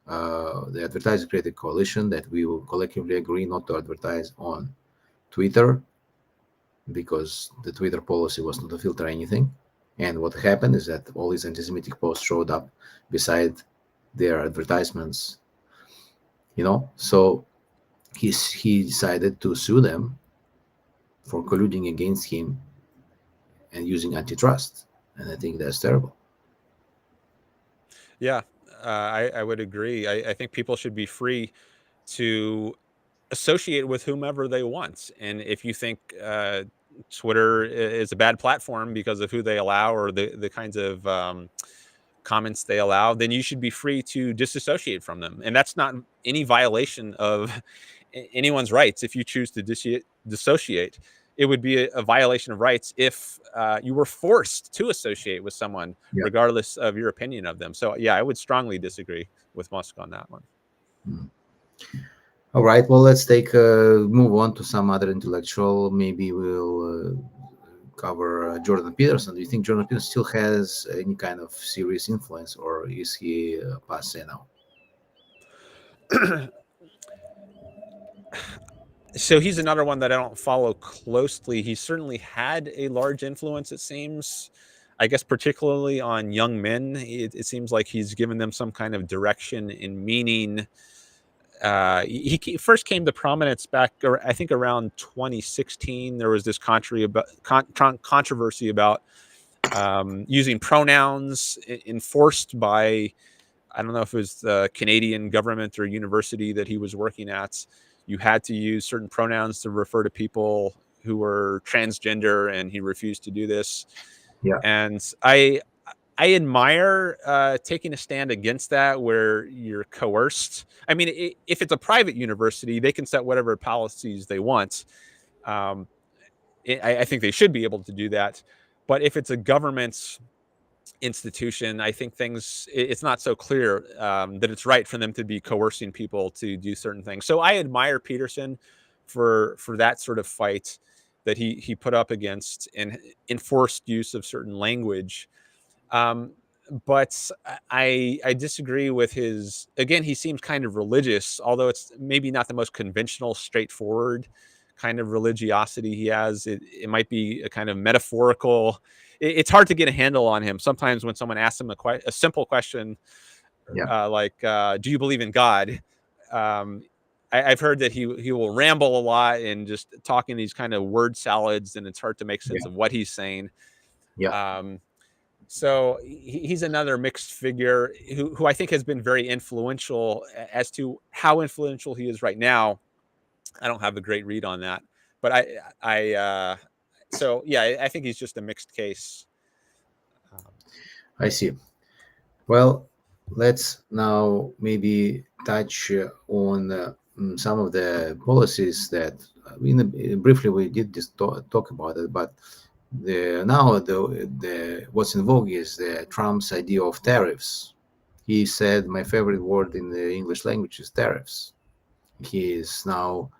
The advertisers created a coalition that we will collectively agree not to advertise on Twitter because the Twitter policy was not to filter anything. And what happened is that all these anti-Semitic posts showed up beside their advertisements. So he decided to sue them for colluding against him and using antitrust, and I think that's terrible. Yeah, I would agree. I think people should be free to associate with whomever they want. And if you think Twitter is a bad platform because of who they allow or the kinds of comments they allow, then you should be free to disassociate from them. And that's not any violation of anyone's rights. If you choose to dissociate, it would be a violation of rights if you were forced to associate with someone, regardless of your opinion of them. So yeah, I would strongly disagree with Musk on that one. All right, well, let's move on to some other intellectual. Maybe we'll cover Jordan Peterson. Do you think Jordan Peterson still has any kind of serious influence, or is he passé now? So he's another one that I don't follow closely. He certainly had a large influence, it seems, I guess, particularly on young men. It seems like he's given them some kind of direction and meaning. He first came to prominence back, I think, around 2016. There was this controversy about using pronouns enforced by, I don't know if it was the Canadian government or university that he was working at. You had to use certain pronouns to refer to people who were transgender, and he refused to do this. Yeah. And I admire taking a stand against that, where you're coerced. I mean, if it's a private university, they can set whatever policies they want. I think they should be able to do that. But if it's a government institution, I think it's not so clear that it's right for them to be coercing people to do certain things. So I admire Peterson for that sort of fight that he put up against and enforced use of certain language. But I disagree with his, again, he seems kind of religious, although it's maybe not the most conventional, straightforward kind of religiosity he has. It might be a kind of metaphorical. It's hard to get a handle on him. Sometimes when someone asks him a simple question, like, do you believe in God? I've heard that he will ramble a lot and just talking these kind of word salads, and it's hard to make sense of what he's saying. So he's another mixed figure who I think has been very influential. As to how influential he is right now, I don't have a great read on that. But I think he's just a mixed case. I see. Well, let's now maybe touch on some of the policies that briefly we did just talk about it, but what's in vogue is Trump's idea of tariffs. He said, my favorite word in the English language is tariffs. He is now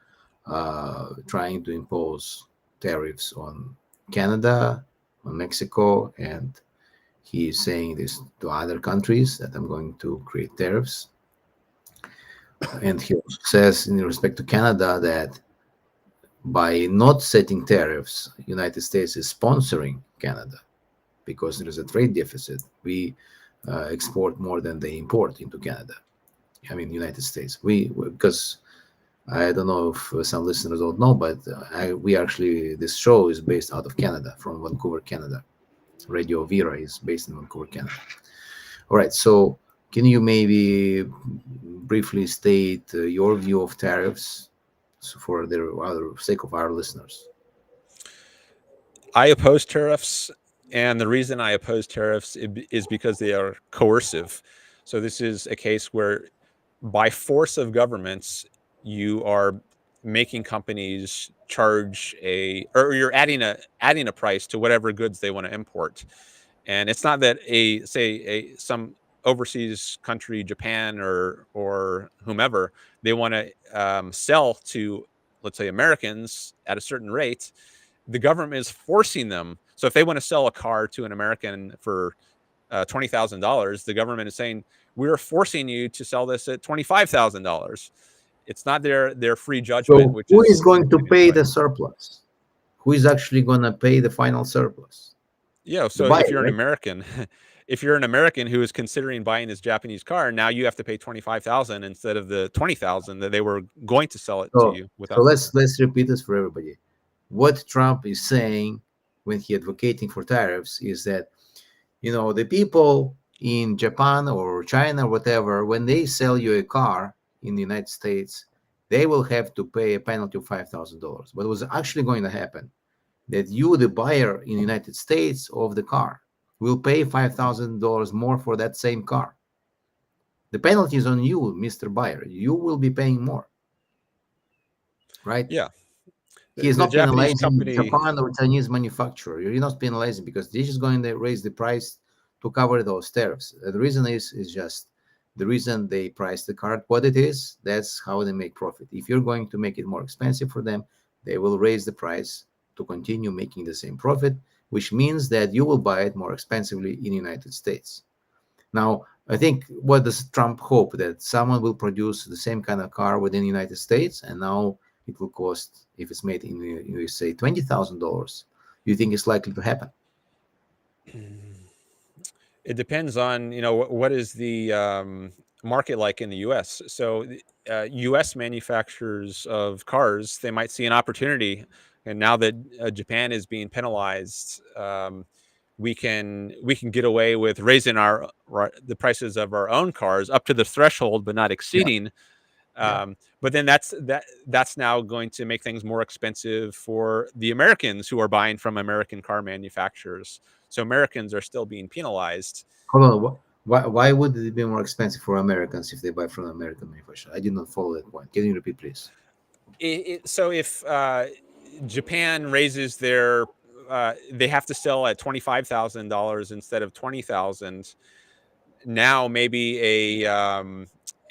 trying to impose tariffs on Canada, on Mexico, and he is saying this to other countries, that I'm going to create tariffs. And he also says, in respect to Canada, that by not setting tariffs, United States is sponsoring Canada because there is a trade deficit. We export more than they import into Canada. I mean, United States. Because I don't know if some listeners don't know, but this show is based out of Canada, from Vancouver, Canada. Radio Vera is based in Vancouver, Canada. All right, so can you maybe briefly state your view of tariffs for the sake of our listeners? I oppose tariffs, and the reason I oppose tariffs is because they are coercive. So this is a case where, by force of governments, you are making companies charge or you're adding a price to whatever goods they want to import. And it's not that some overseas country, Japan or whomever, they want to sell to, let's say, Americans at a certain rate. The government is forcing them. So if they want to sell a car to an American for $20,000, the government is saying, we're forcing you to sell this at $25,000. It's not their free judgment. So who is going to pay the surplus? Who is actually going to pay the final surplus? Yeah. So if you're an American, who is considering buying this Japanese car, now you have to pay $25,000 instead of the $20,000 that they were going to sell it to you without. So let's repeat this for everybody. What Trump is saying when he advocating for tariffs is that, the people in Japan or China or whatever, when they sell you a car in the United States, they will have to pay a penalty of $5,000. What was actually going to happen that you, the buyer in the United States of the car, will pay $5,000 more for that same car. The penalty is on you, Mr. Buyer. You will be paying more, right? Yeah. He is The not Japanese penalizing company, Japan or Chinese manufacturer. You're not penalizing because they're just going to raise the price to cover those tariffs. The reason is just the reason they price the car what it is. That's how they make profit. If you're going to make it more expensive for them, they will raise the price to continue making the same profit, which means that you will buy it more expensively in the United States. Now, I think what does Trump hope? That someone will produce the same kind of car within the United States, and now it will cost, if it's made in the USA, $20,000. You think it's likely to happen? it depends on, what is the market like in the US. So US manufacturers of cars, they might see an opportunity. And now that Japan is being penalized, we can get away with raising the prices of our own cars up to the threshold, but not exceeding. But then that's now going to make things more expensive for the Americans who are buying from American car manufacturers. So Americans are still being penalized. Hold on. Why would it be more expensive for Americans if they buy from American manufacturer? I did not follow that point. Can you repeat, please? So if Japan raises their, they have to sell at $25,000 instead of $20,000. Now maybe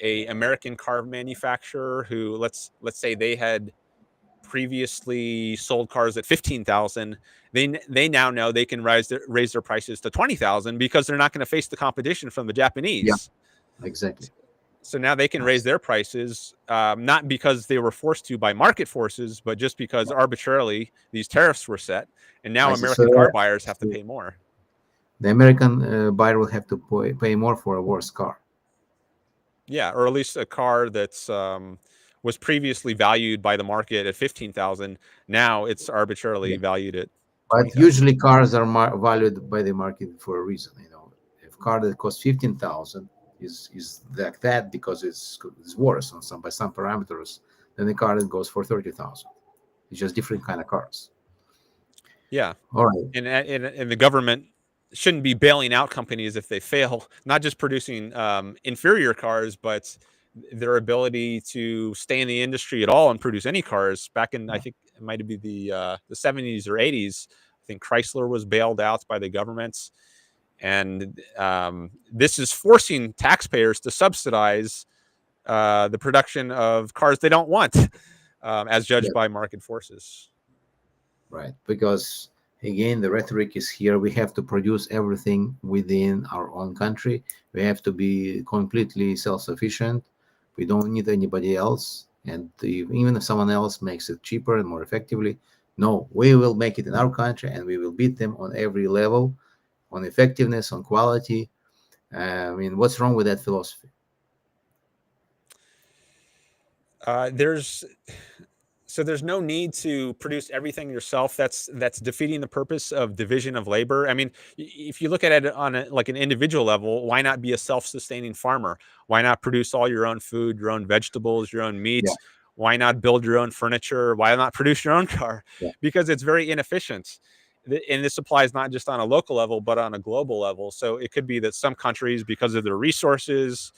a American car manufacturer who let's say they had previously sold cars at 15,000, they now know they can raise their prices to 20,000 because they're not going to face the competition from the Japanese. Yeah, exactly. So now they can raise their prices, not because they were forced to by market forces, but just because arbitrarily these tariffs were set, and now American car buyers have to pay more. The American buyer will have to pay more for a worse car. Yeah, or at least a car that's was previously valued by the market at 15,000. Now it's arbitrarily valued at 20,000. But usually cars are valued by the market for a reason. If a car that costs 15,000 is like that because it's worse by some parameters than the car that goes for 30,000. It's just different kind of cars. Yeah. All right. And the government shouldn't be bailing out companies if they fail, not just producing inferior cars, but their ability to stay in the industry at all and produce any cars. Back in, I think it might be the 70s or 80s, I think Chrysler was bailed out by the governments. And this is forcing taxpayers to subsidize the production of cars they don't want, as judged by market forces. Right, because again, the rhetoric is here. We have to produce everything within our own country. We have to be completely self-sufficient. We don't need anybody else. And even if someone else makes it cheaper and more effectively, no, we will make it in our country and we will beat them on every level, on effectiveness, on quality. I mean, what's wrong with that philosophy? There's no need to produce everything yourself. That's defeating the purpose of division of labor. I mean, if you look at it on like an individual level, why not be a self-sustaining farmer? Why not produce all your own food, your own vegetables, your own meats? Yeah. Why not build your own furniture? Why not produce your own car? Yeah. Because it's very inefficient. And this applies not just on a local level, but on a global level. So it could be that some countries, because of their resources,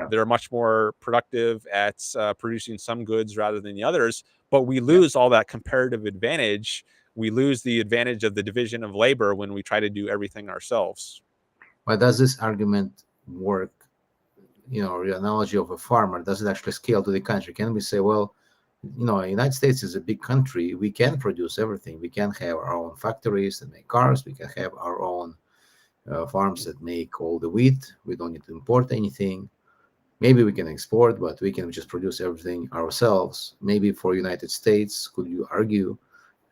they're much more productive at producing some goods rather than the others. But we lose all that comparative advantage. We lose the advantage of the division of labor when we try to do everything ourselves. But does this argument work? Your analogy of a farmer, does it actually scale to the country? Can we say, well, the United States is a big country. We can produce everything. We can have our own factories that make cars. We can have our own farms that make all the wheat. We don't need to import anything. Maybe we can export, but we can just produce everything ourselves. Maybe for United States, could you argue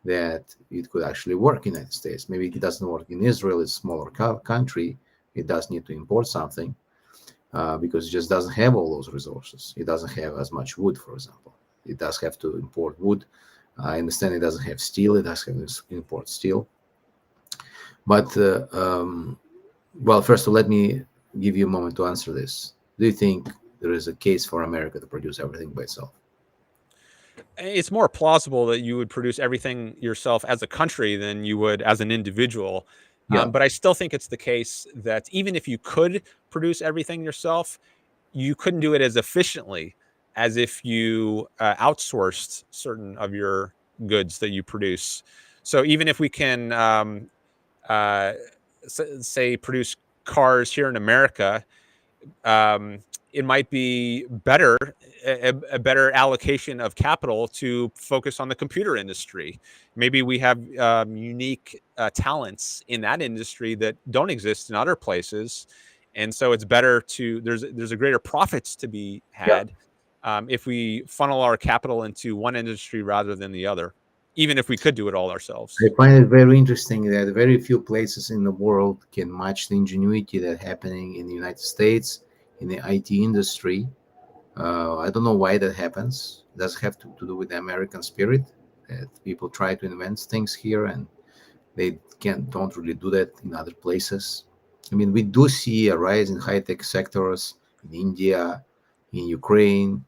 that it could actually work in the United States? Maybe it doesn't work in Israel. It's a smaller country. It does need to import something because it just doesn't have all those resources. It doesn't have as much wood, for example. It does have to import wood. I understand it doesn't have steel. It does have to import steel. But, well, first of all, let me give you a moment to answer this. Do you think there is a case for America to produce everything by itself? it's more plausible that you would produce everything yourself as a country than you would as an individual. Yeah, But I still think it's the case that even if you could produce everything yourself, you couldn't do it as efficiently as if you outsourced certain of your goods that you produce. So even if we can, uh, say, produce cars here in America, um, it might be better a better allocation of capital to focus on the computer industry. Maybe we have unique talents in that industry that don't exist in other places, and so it's better to there's a greater profits to be yeah. had if we funnel our capital into one industry rather than the other, even if we could do it all I ourselves. find it very interesting that very few places in the world can match the ingenuity that's happening in the United States in the IT industry. I don't know why that happens. It does have to do with the American spirit that people try to invent things here and they don't really do that in other places. I mean, we do see a rise in high tech sectors in India, in Ukraine,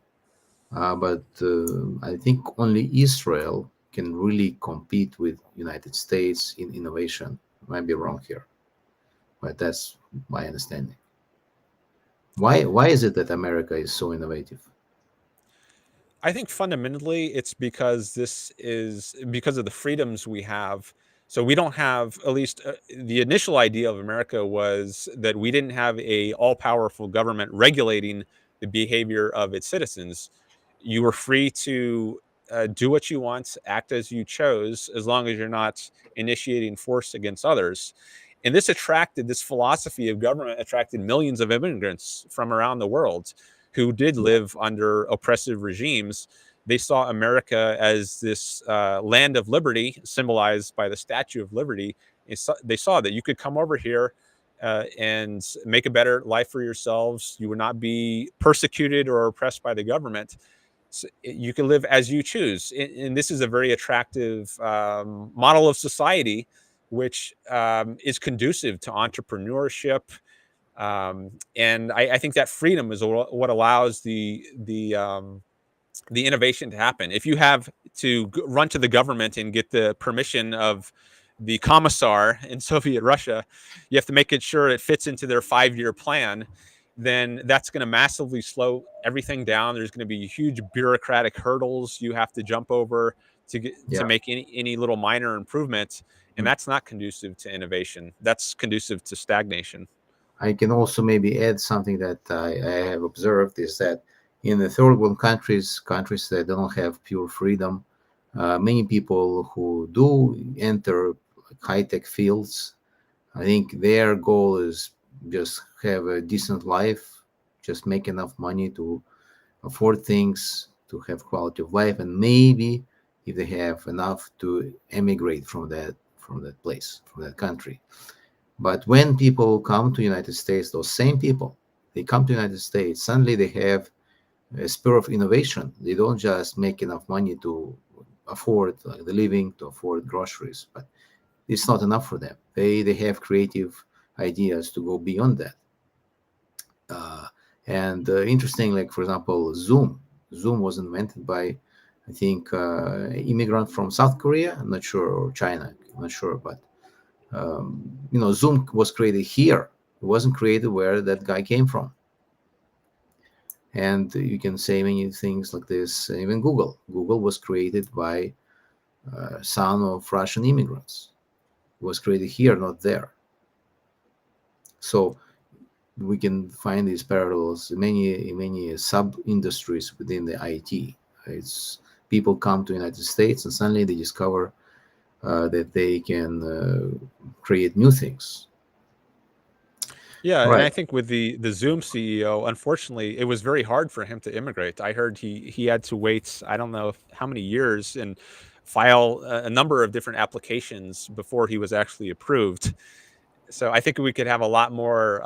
but I think only Israel can really compete with United States in innovation. I might be wrong here, but that's my understanding. Why is it that America is so innovative? I think fundamentally it's because this is because of the freedoms we have. So we don't have, at least the initial idea of America was that we didn't have a all-powerful government regulating the behavior of its citizens. You were free to do what you want, act as you chose, as long as you're not initiating force against others. And this philosophy of government attracted millions of immigrants from around the world who did live under oppressive regimes. They saw America as this land of liberty, symbolized by the Statue of Liberty. They saw that you could come over here and make a better life for yourselves. You would not be persecuted or oppressed by the government. So you can live as you choose. And this is a very attractive model of society, which is conducive to entrepreneurship, and I think that freedom is what allows the innovation to happen. If you have to run to the government and get the permission of the commissar in Soviet Russia, you have to make it sure it fits into their 5-year plan. Then that's going to massively slow everything down. There's going to be huge bureaucratic hurdles you have to jump over to Yeah. make any little minor improvement, and Mm. that's not conducive to innovation. That's conducive to stagnation. I can also maybe add something that I have observed is that in the third world countries that don't have pure freedom, many people who do enter high tech fields, I think their goal is just have a decent life, just make enough money to afford things, to have quality of life, and maybe if they have enough to emigrate from that place, from that country. But when people come to United States, those same people, they come to United States, suddenly they have a spur of innovation. They don't just make enough money to afford the living, to afford groceries, but it's not enough for them. They have creative ideas to go beyond that. Uh, and interesting, like for example, Zoom. Zoom was invented by, I think, immigrant from South Korea. I'm not sure, or China. I'm not sure, but Zoom was created here. It wasn't created where that guy came from. And you can say many things like this. Even Google. Google was created by son of Russian immigrants. It was created here, not there. So we can find these parallels in many sub industries within the IT. It's people come to the United States and suddenly they discover that they can create new things. Yeah, and I Right. think with the Zoom CEO, unfortunately, it was very hard for him to immigrate. I heard he had to wait, I don't know how many years, and file a number of different applications before he was actually approved. So I think we could have a lot more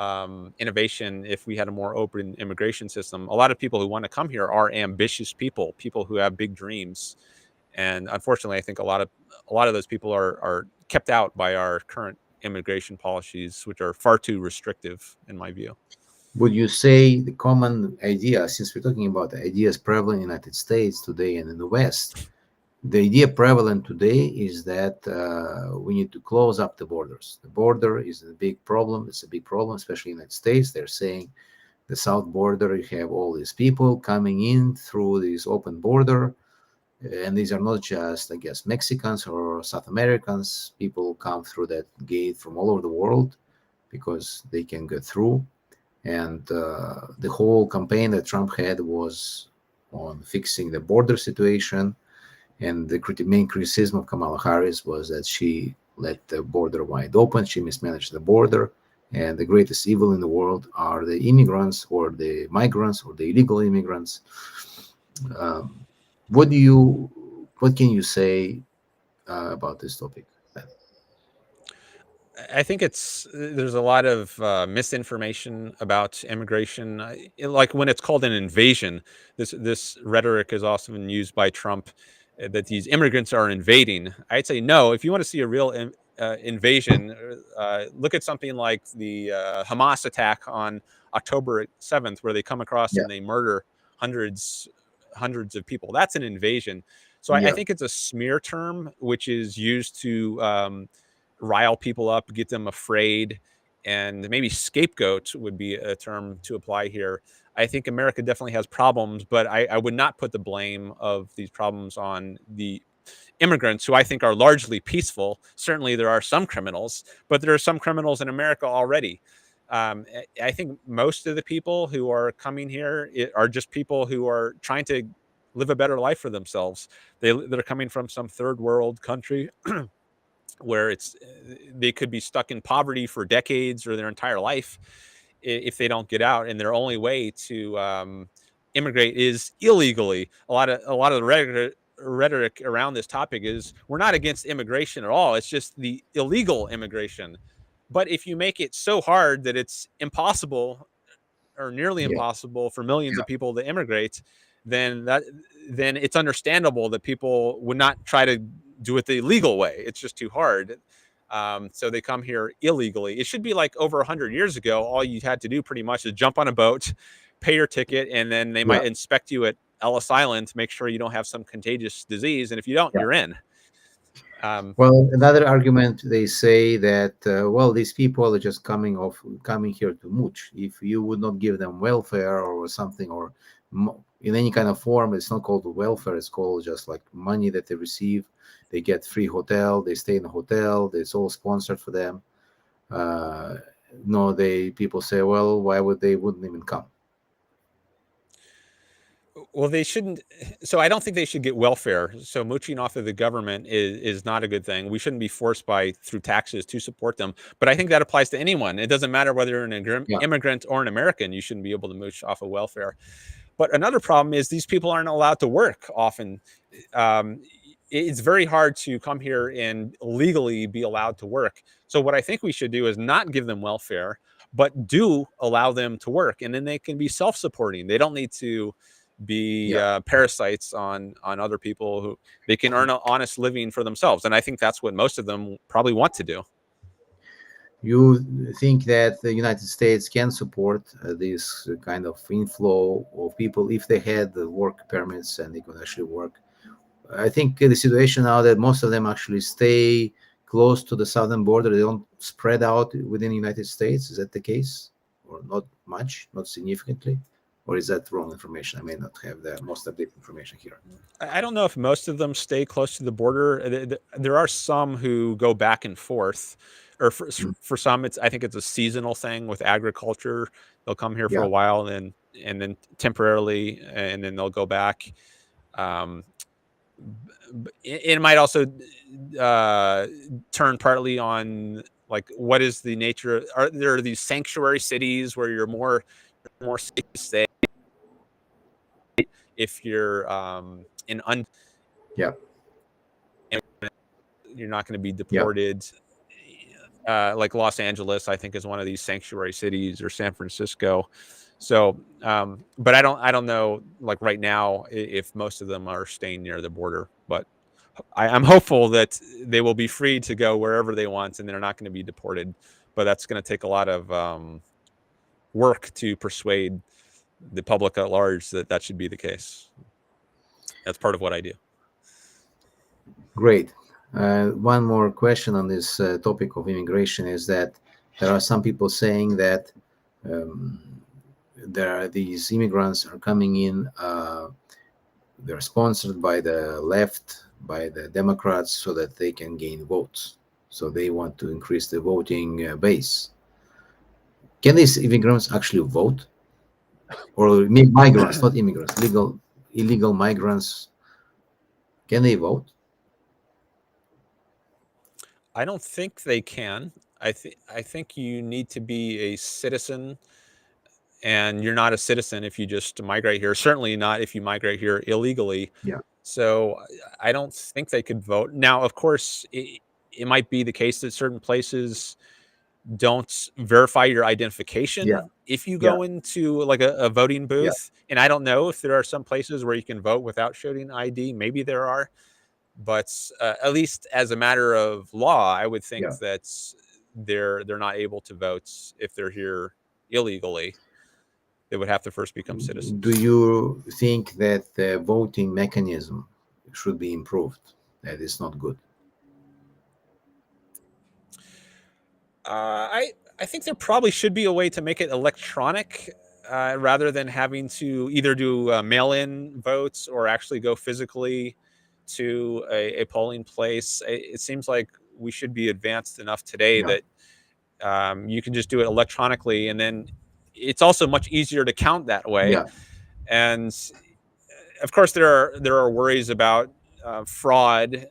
innovation if we had a more open immigration system. A lot of people who want to come here are ambitious people who have big dreams, and unfortunately, I think a lot of those people are kept out by our current immigration policies, which are far too restrictive, in my view. Would you say the common idea, since we're talking about ideas prevalent in the United States today and in the West, the idea prevalent today is that we need to close up the borders. The border is a big problem. It's a big problem, especially in the United States. They're saying the south border, you have all these people coming in through this open border. And these are not just, I guess, Mexicans or South Americans. People come through that gate from all over the world because they can get through. And the whole campaign that Trump had was on fixing the border situation. And the main criticism of Kamala Harris was that she let the border wide open. She mismanaged the border. And the greatest evil in the world are the immigrants or the migrants or the illegal immigrants. What can you say about this topic? I think there's a lot of misinformation about immigration. Like when it's called an invasion, this rhetoric is often used by Trump that these immigrants are invading. I'd say no. If you want to see a real invasion, look at something like the Hamas attack on October 7th, where they come across and they murder hundreds of people. That's an invasion. So I think it's a smear term, which is used to rile people up, get them afraid, and maybe scapegoat would be a term to apply here. I think America definitely has problems, but I would not put the blame of these problems on the immigrants, who I think are largely peaceful. Certainly there are some criminals, but there are some criminals in America already. I think most of the people who are coming here are just people who are trying to live a better life for themselves. They're coming from some third world country where they could be stuck in poverty for decades or their entire life if they don't get out, and their only way to immigrate is illegally. A lot of the rhetoric around this topic is we're not against immigration at all. It's just the illegal immigration. But if you make it so hard that it's impossible or nearly impossible for millions of people to immigrate, then it's understandable that people would not try to do it the legal way. It's just too hard. So they come here illegally. It should be like over 100 years ago. All you had to do pretty much is jump on a boat, pay your ticket, and then they might inspect you at Ellis Island to make sure you don't have some contagious disease. And if you don't, you're in. Well, another argument, they say that, well, these people are just coming here to mooch. If you would not give them welfare or something, or in any kind of form, it's not called welfare, it's called just like money that they receive. They get free hotel, they stay in a hotel, it's all sponsored for them. People say, well, wouldn't even come? Well, they shouldn't. So I don't think they should get welfare. So mooching off of the government is not a good thing. We shouldn't be forced through taxes to support them. But I think that applies to anyone. It doesn't matter whether you're an immigrant or an American. You shouldn't be able to mooch off of welfare. But another problem is these people aren't allowed to work often. It's very hard to come here and legally be allowed to work. So what I think we should do is not give them welfare, but do allow them to work. And then they can be self-supporting. They don't need to be parasites on other people. Who they can earn an honest living for themselves. And I think that's what most of them probably want to do. You think that the United States can support this kind of inflow of people if they had the work permits and they could actually work? I think the situation now that most of them actually stay close to the southern border, they don't spread out within the United States. Is that the case? Or not much, not significantly? Or is that wrong information? I may not have the most updated information here. I don't know if most of them stay close to the border. There are some who go back and forth, or for some, I think it's a seasonal thing with agriculture. They'll come here for a while and then temporarily, and then they'll go back. It might also turn partly on like what is the nature. Are there these sanctuary cities where you're more safe to stay if you're you're not going to be deported. Like Los Angeles, I think, is one of these sanctuary cities, or San Francisco. So, but I don't know, like right now, if most of them are staying near the border. But I'm hopeful that they will be free to go wherever they want, and they're not going to be deported. But that's going to take a lot of work to persuade the public at large that should be the case. That's part of what I do. Great. One more question on this topic of immigration is that there are some people saying that there are these immigrants are coming in, they're sponsored by the left, by the Democrats, so that they can gain votes. So they want to increase the voting base. Can these immigrants actually vote? Or migrants, not immigrants, illegal migrants, can they vote? I don't think they can. I think you need to be a citizen, and you're not a citizen if you just migrate here. Certainly not if you migrate here illegally. Yeah. So I don't think they could vote. Now, of course, it might be the case that certain places don't verify your identification if you go into like a voting booth. And I don't know if there are some places where you can vote without showing ID. Maybe there are. But at least as a matter of law, I would think that they're not able to vote if they're here illegally. They would have to first become citizens. Do you think that the voting mechanism should be improved? That is not good. I think there probably should be a way to make it electronic rather than having to either do mail-in votes or actually go physically to a polling place. It seems like we should be advanced enough today that you can just do it electronically, and then it's also much easier to count that way. And of course, there are worries about fraud.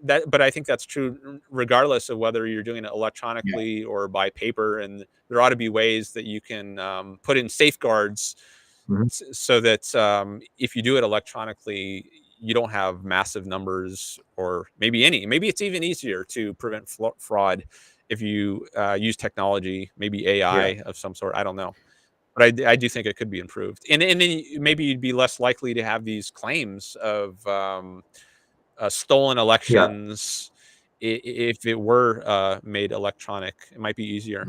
But I think that's true regardless of whether you're doing it electronically or by paper. And there ought to be ways that you can put in safeguards so that if you do it electronically, you don't have massive numbers, or maybe any. Maybe it's even easier to prevent fraud if you use technology, maybe AI of some sort. I don't know. But I do think it could be improved. And then maybe you'd be less likely to have these claims of stolen elections. If it were made electronic, it might be easier.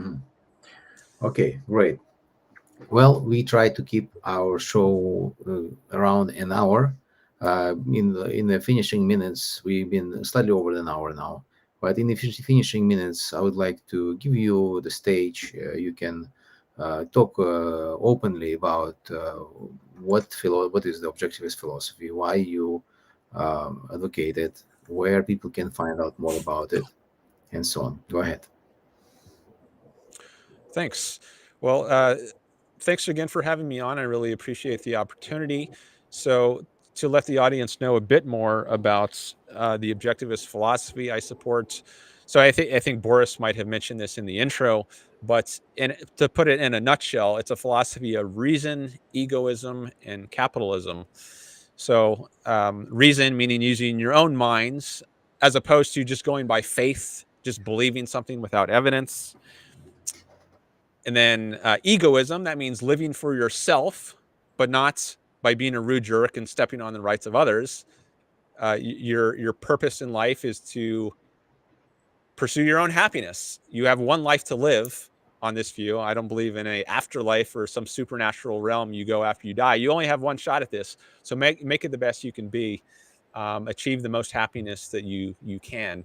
Okay, great. Well, we try to keep our show around an hour. In the finishing minutes, we've been slightly over an hour now. But in the finishing minutes, I would like to give you the stage. You can talk openly about what is the objectivist philosophy, why you advocate it, where people can find out more about it, and so on. Go ahead. Thanks. Well, thanks again for having me on. I really appreciate the opportunity. So to let the audience know a bit more about the objectivist philosophy I support. So I think Boris might have mentioned this in the intro, but to put it in a nutshell, it's a philosophy of reason, egoism, and capitalism. So reason meaning using your own minds as opposed to just going by faith, just believing something without evidence. And then egoism, that means living for yourself, but not by being a rude jerk and stepping on the rights of others. Your purpose in life is to pursue your own happiness. You have one life to live on this view. I don't believe in a afterlife or some supernatural realm you go after you die. You only have one shot at this. So make it the best you can be. Achieve the most happiness that you can.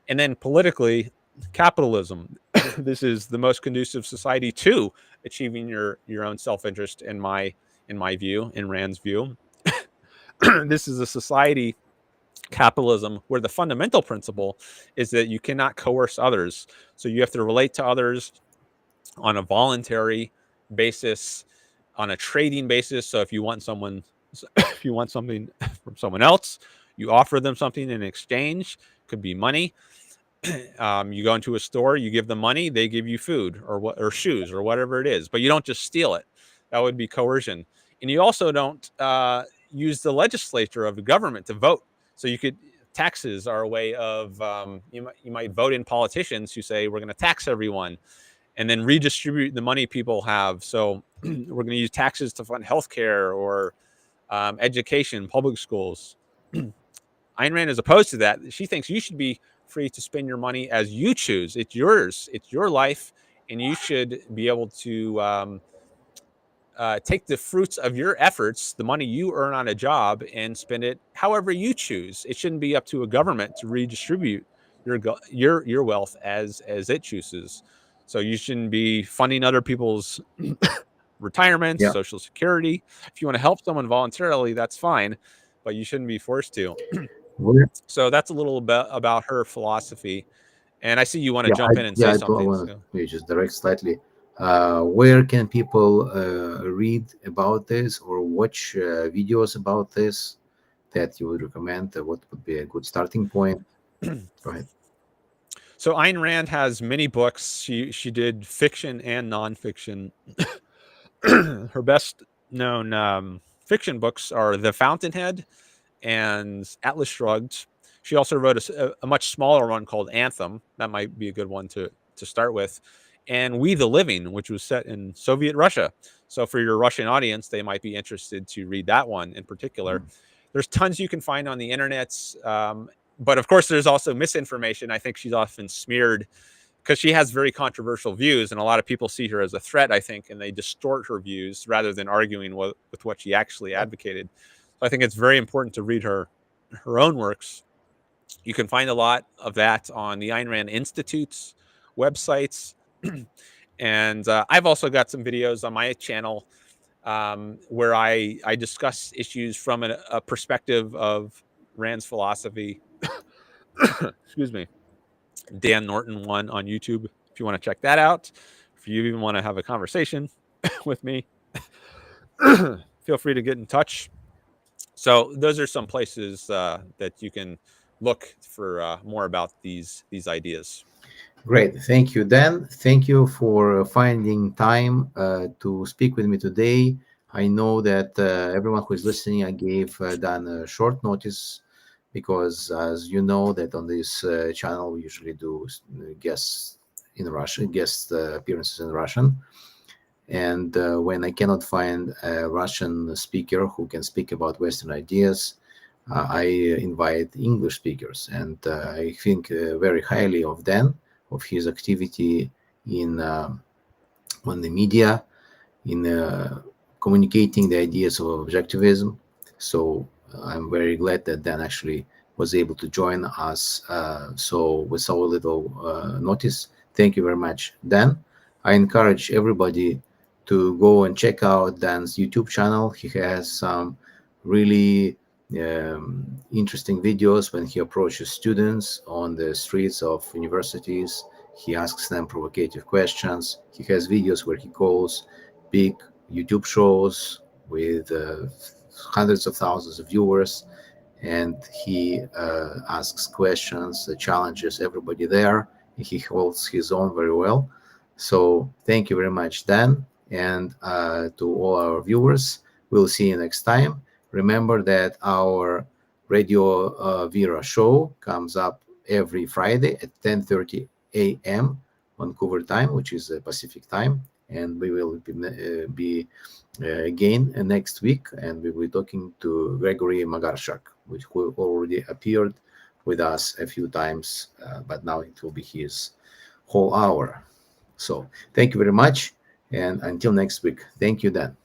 And then politically, capitalism. This is the most conducive society to achieving your own self-interest in my view, in Rand's view. This is a society, capitalism, where the fundamental principle is that you cannot coerce others. So you have to relate to others on a voluntary basis, on a trading basis. So if you want something from someone else, you offer them something in exchange. Could be money. You go into a store, you give them money, they give you food or shoes or whatever it is, but you don't just steal it. That would be coercion. And you also don't use the legislature of the government to vote. So taxes are a way of, you might vote in politicians who say, we're going to tax everyone and then redistribute the money people have. So we're going to use taxes to fund healthcare or education, public schools. Ayn Rand is opposed to that. She thinks you should be free to spend your money as you choose. It's yours. It's your life. and you should be able to take the fruits of your efforts, the money you earn on a job, and spend it however you choose. It shouldn't be up to a government to redistribute your wealth as it chooses. So you shouldn't be funding other people's retirement, Yeah. social security. If you want to help someone voluntarily, that's fine, but you shouldn't be forced to. Where, So that's a little bit about her philosophy. And I see you want to yeah, jump in and say I do something. want So. to just direct slightly. Where can people read about this or watch videos about this that you would recommend? What would be a good starting point? Go ahead. So Ayn Rand has many books. She did fiction and nonfiction. Her best known fiction books are The Fountainhead and Atlas Shrugged. She also wrote a much smaller one called Anthem. That might be a good one to start with. And We the Living, which was set in Soviet Russia. So for your Russian audience, they might be interested to read that one in particular. There's tons you can find on the internet. But of course, there's also misinformation. I think she's often smeared because she has very controversial views, and a lot of people see her as a threat, I think, and they distort her views rather than arguing with what she actually advocated. So I think it's very important to read her own works. You can find a lot of that on the Ayn Rand Institute's websites. And I've also got some videos on my channel where I discuss issues from a perspective of Rand's philosophy. Excuse me. Dan Norton one on YouTube, if you want to check that out. If you even want to have a conversation with me, feel free to get in touch. So those are some places that you can look for more about these ideas. Great. Thank you, Dan. Thank you for finding time to speak with me today. I know that everyone who is listening, I gave Dan a short notice because, as you know, that on this channel we usually do guest appearances in Russian. And when I cannot find a Russian speaker who can speak about Western ideas, I invite English speakers. And I think very highly of Dan, of his activity in on the media, in communicating the ideas of objectivism. So I'm very glad that Dan actually was able to join us. So with so little notice, thank you very much, Dan. I encourage everybody to go and check out Dan's YouTube channel. He has some really interesting videos when he approaches students on the streets of universities. He asks them provocative questions. He has videos where he calls big YouTube shows with hundreds of thousands of viewers, and he asks questions, challenges everybody there. He holds his own very well. So thank you very much, Dan, and to all our viewers. We'll see you next time. Remember that our Radio Vera show comes up every Friday at 10:30 a.m. Vancouver time, which is Pacific time, and we will be again next week, and we will be talking to Gregory Magarchak, who already appeared with us a few times, but now it will be his whole hour. So thank you very much, and until next week. Thank you, Dan.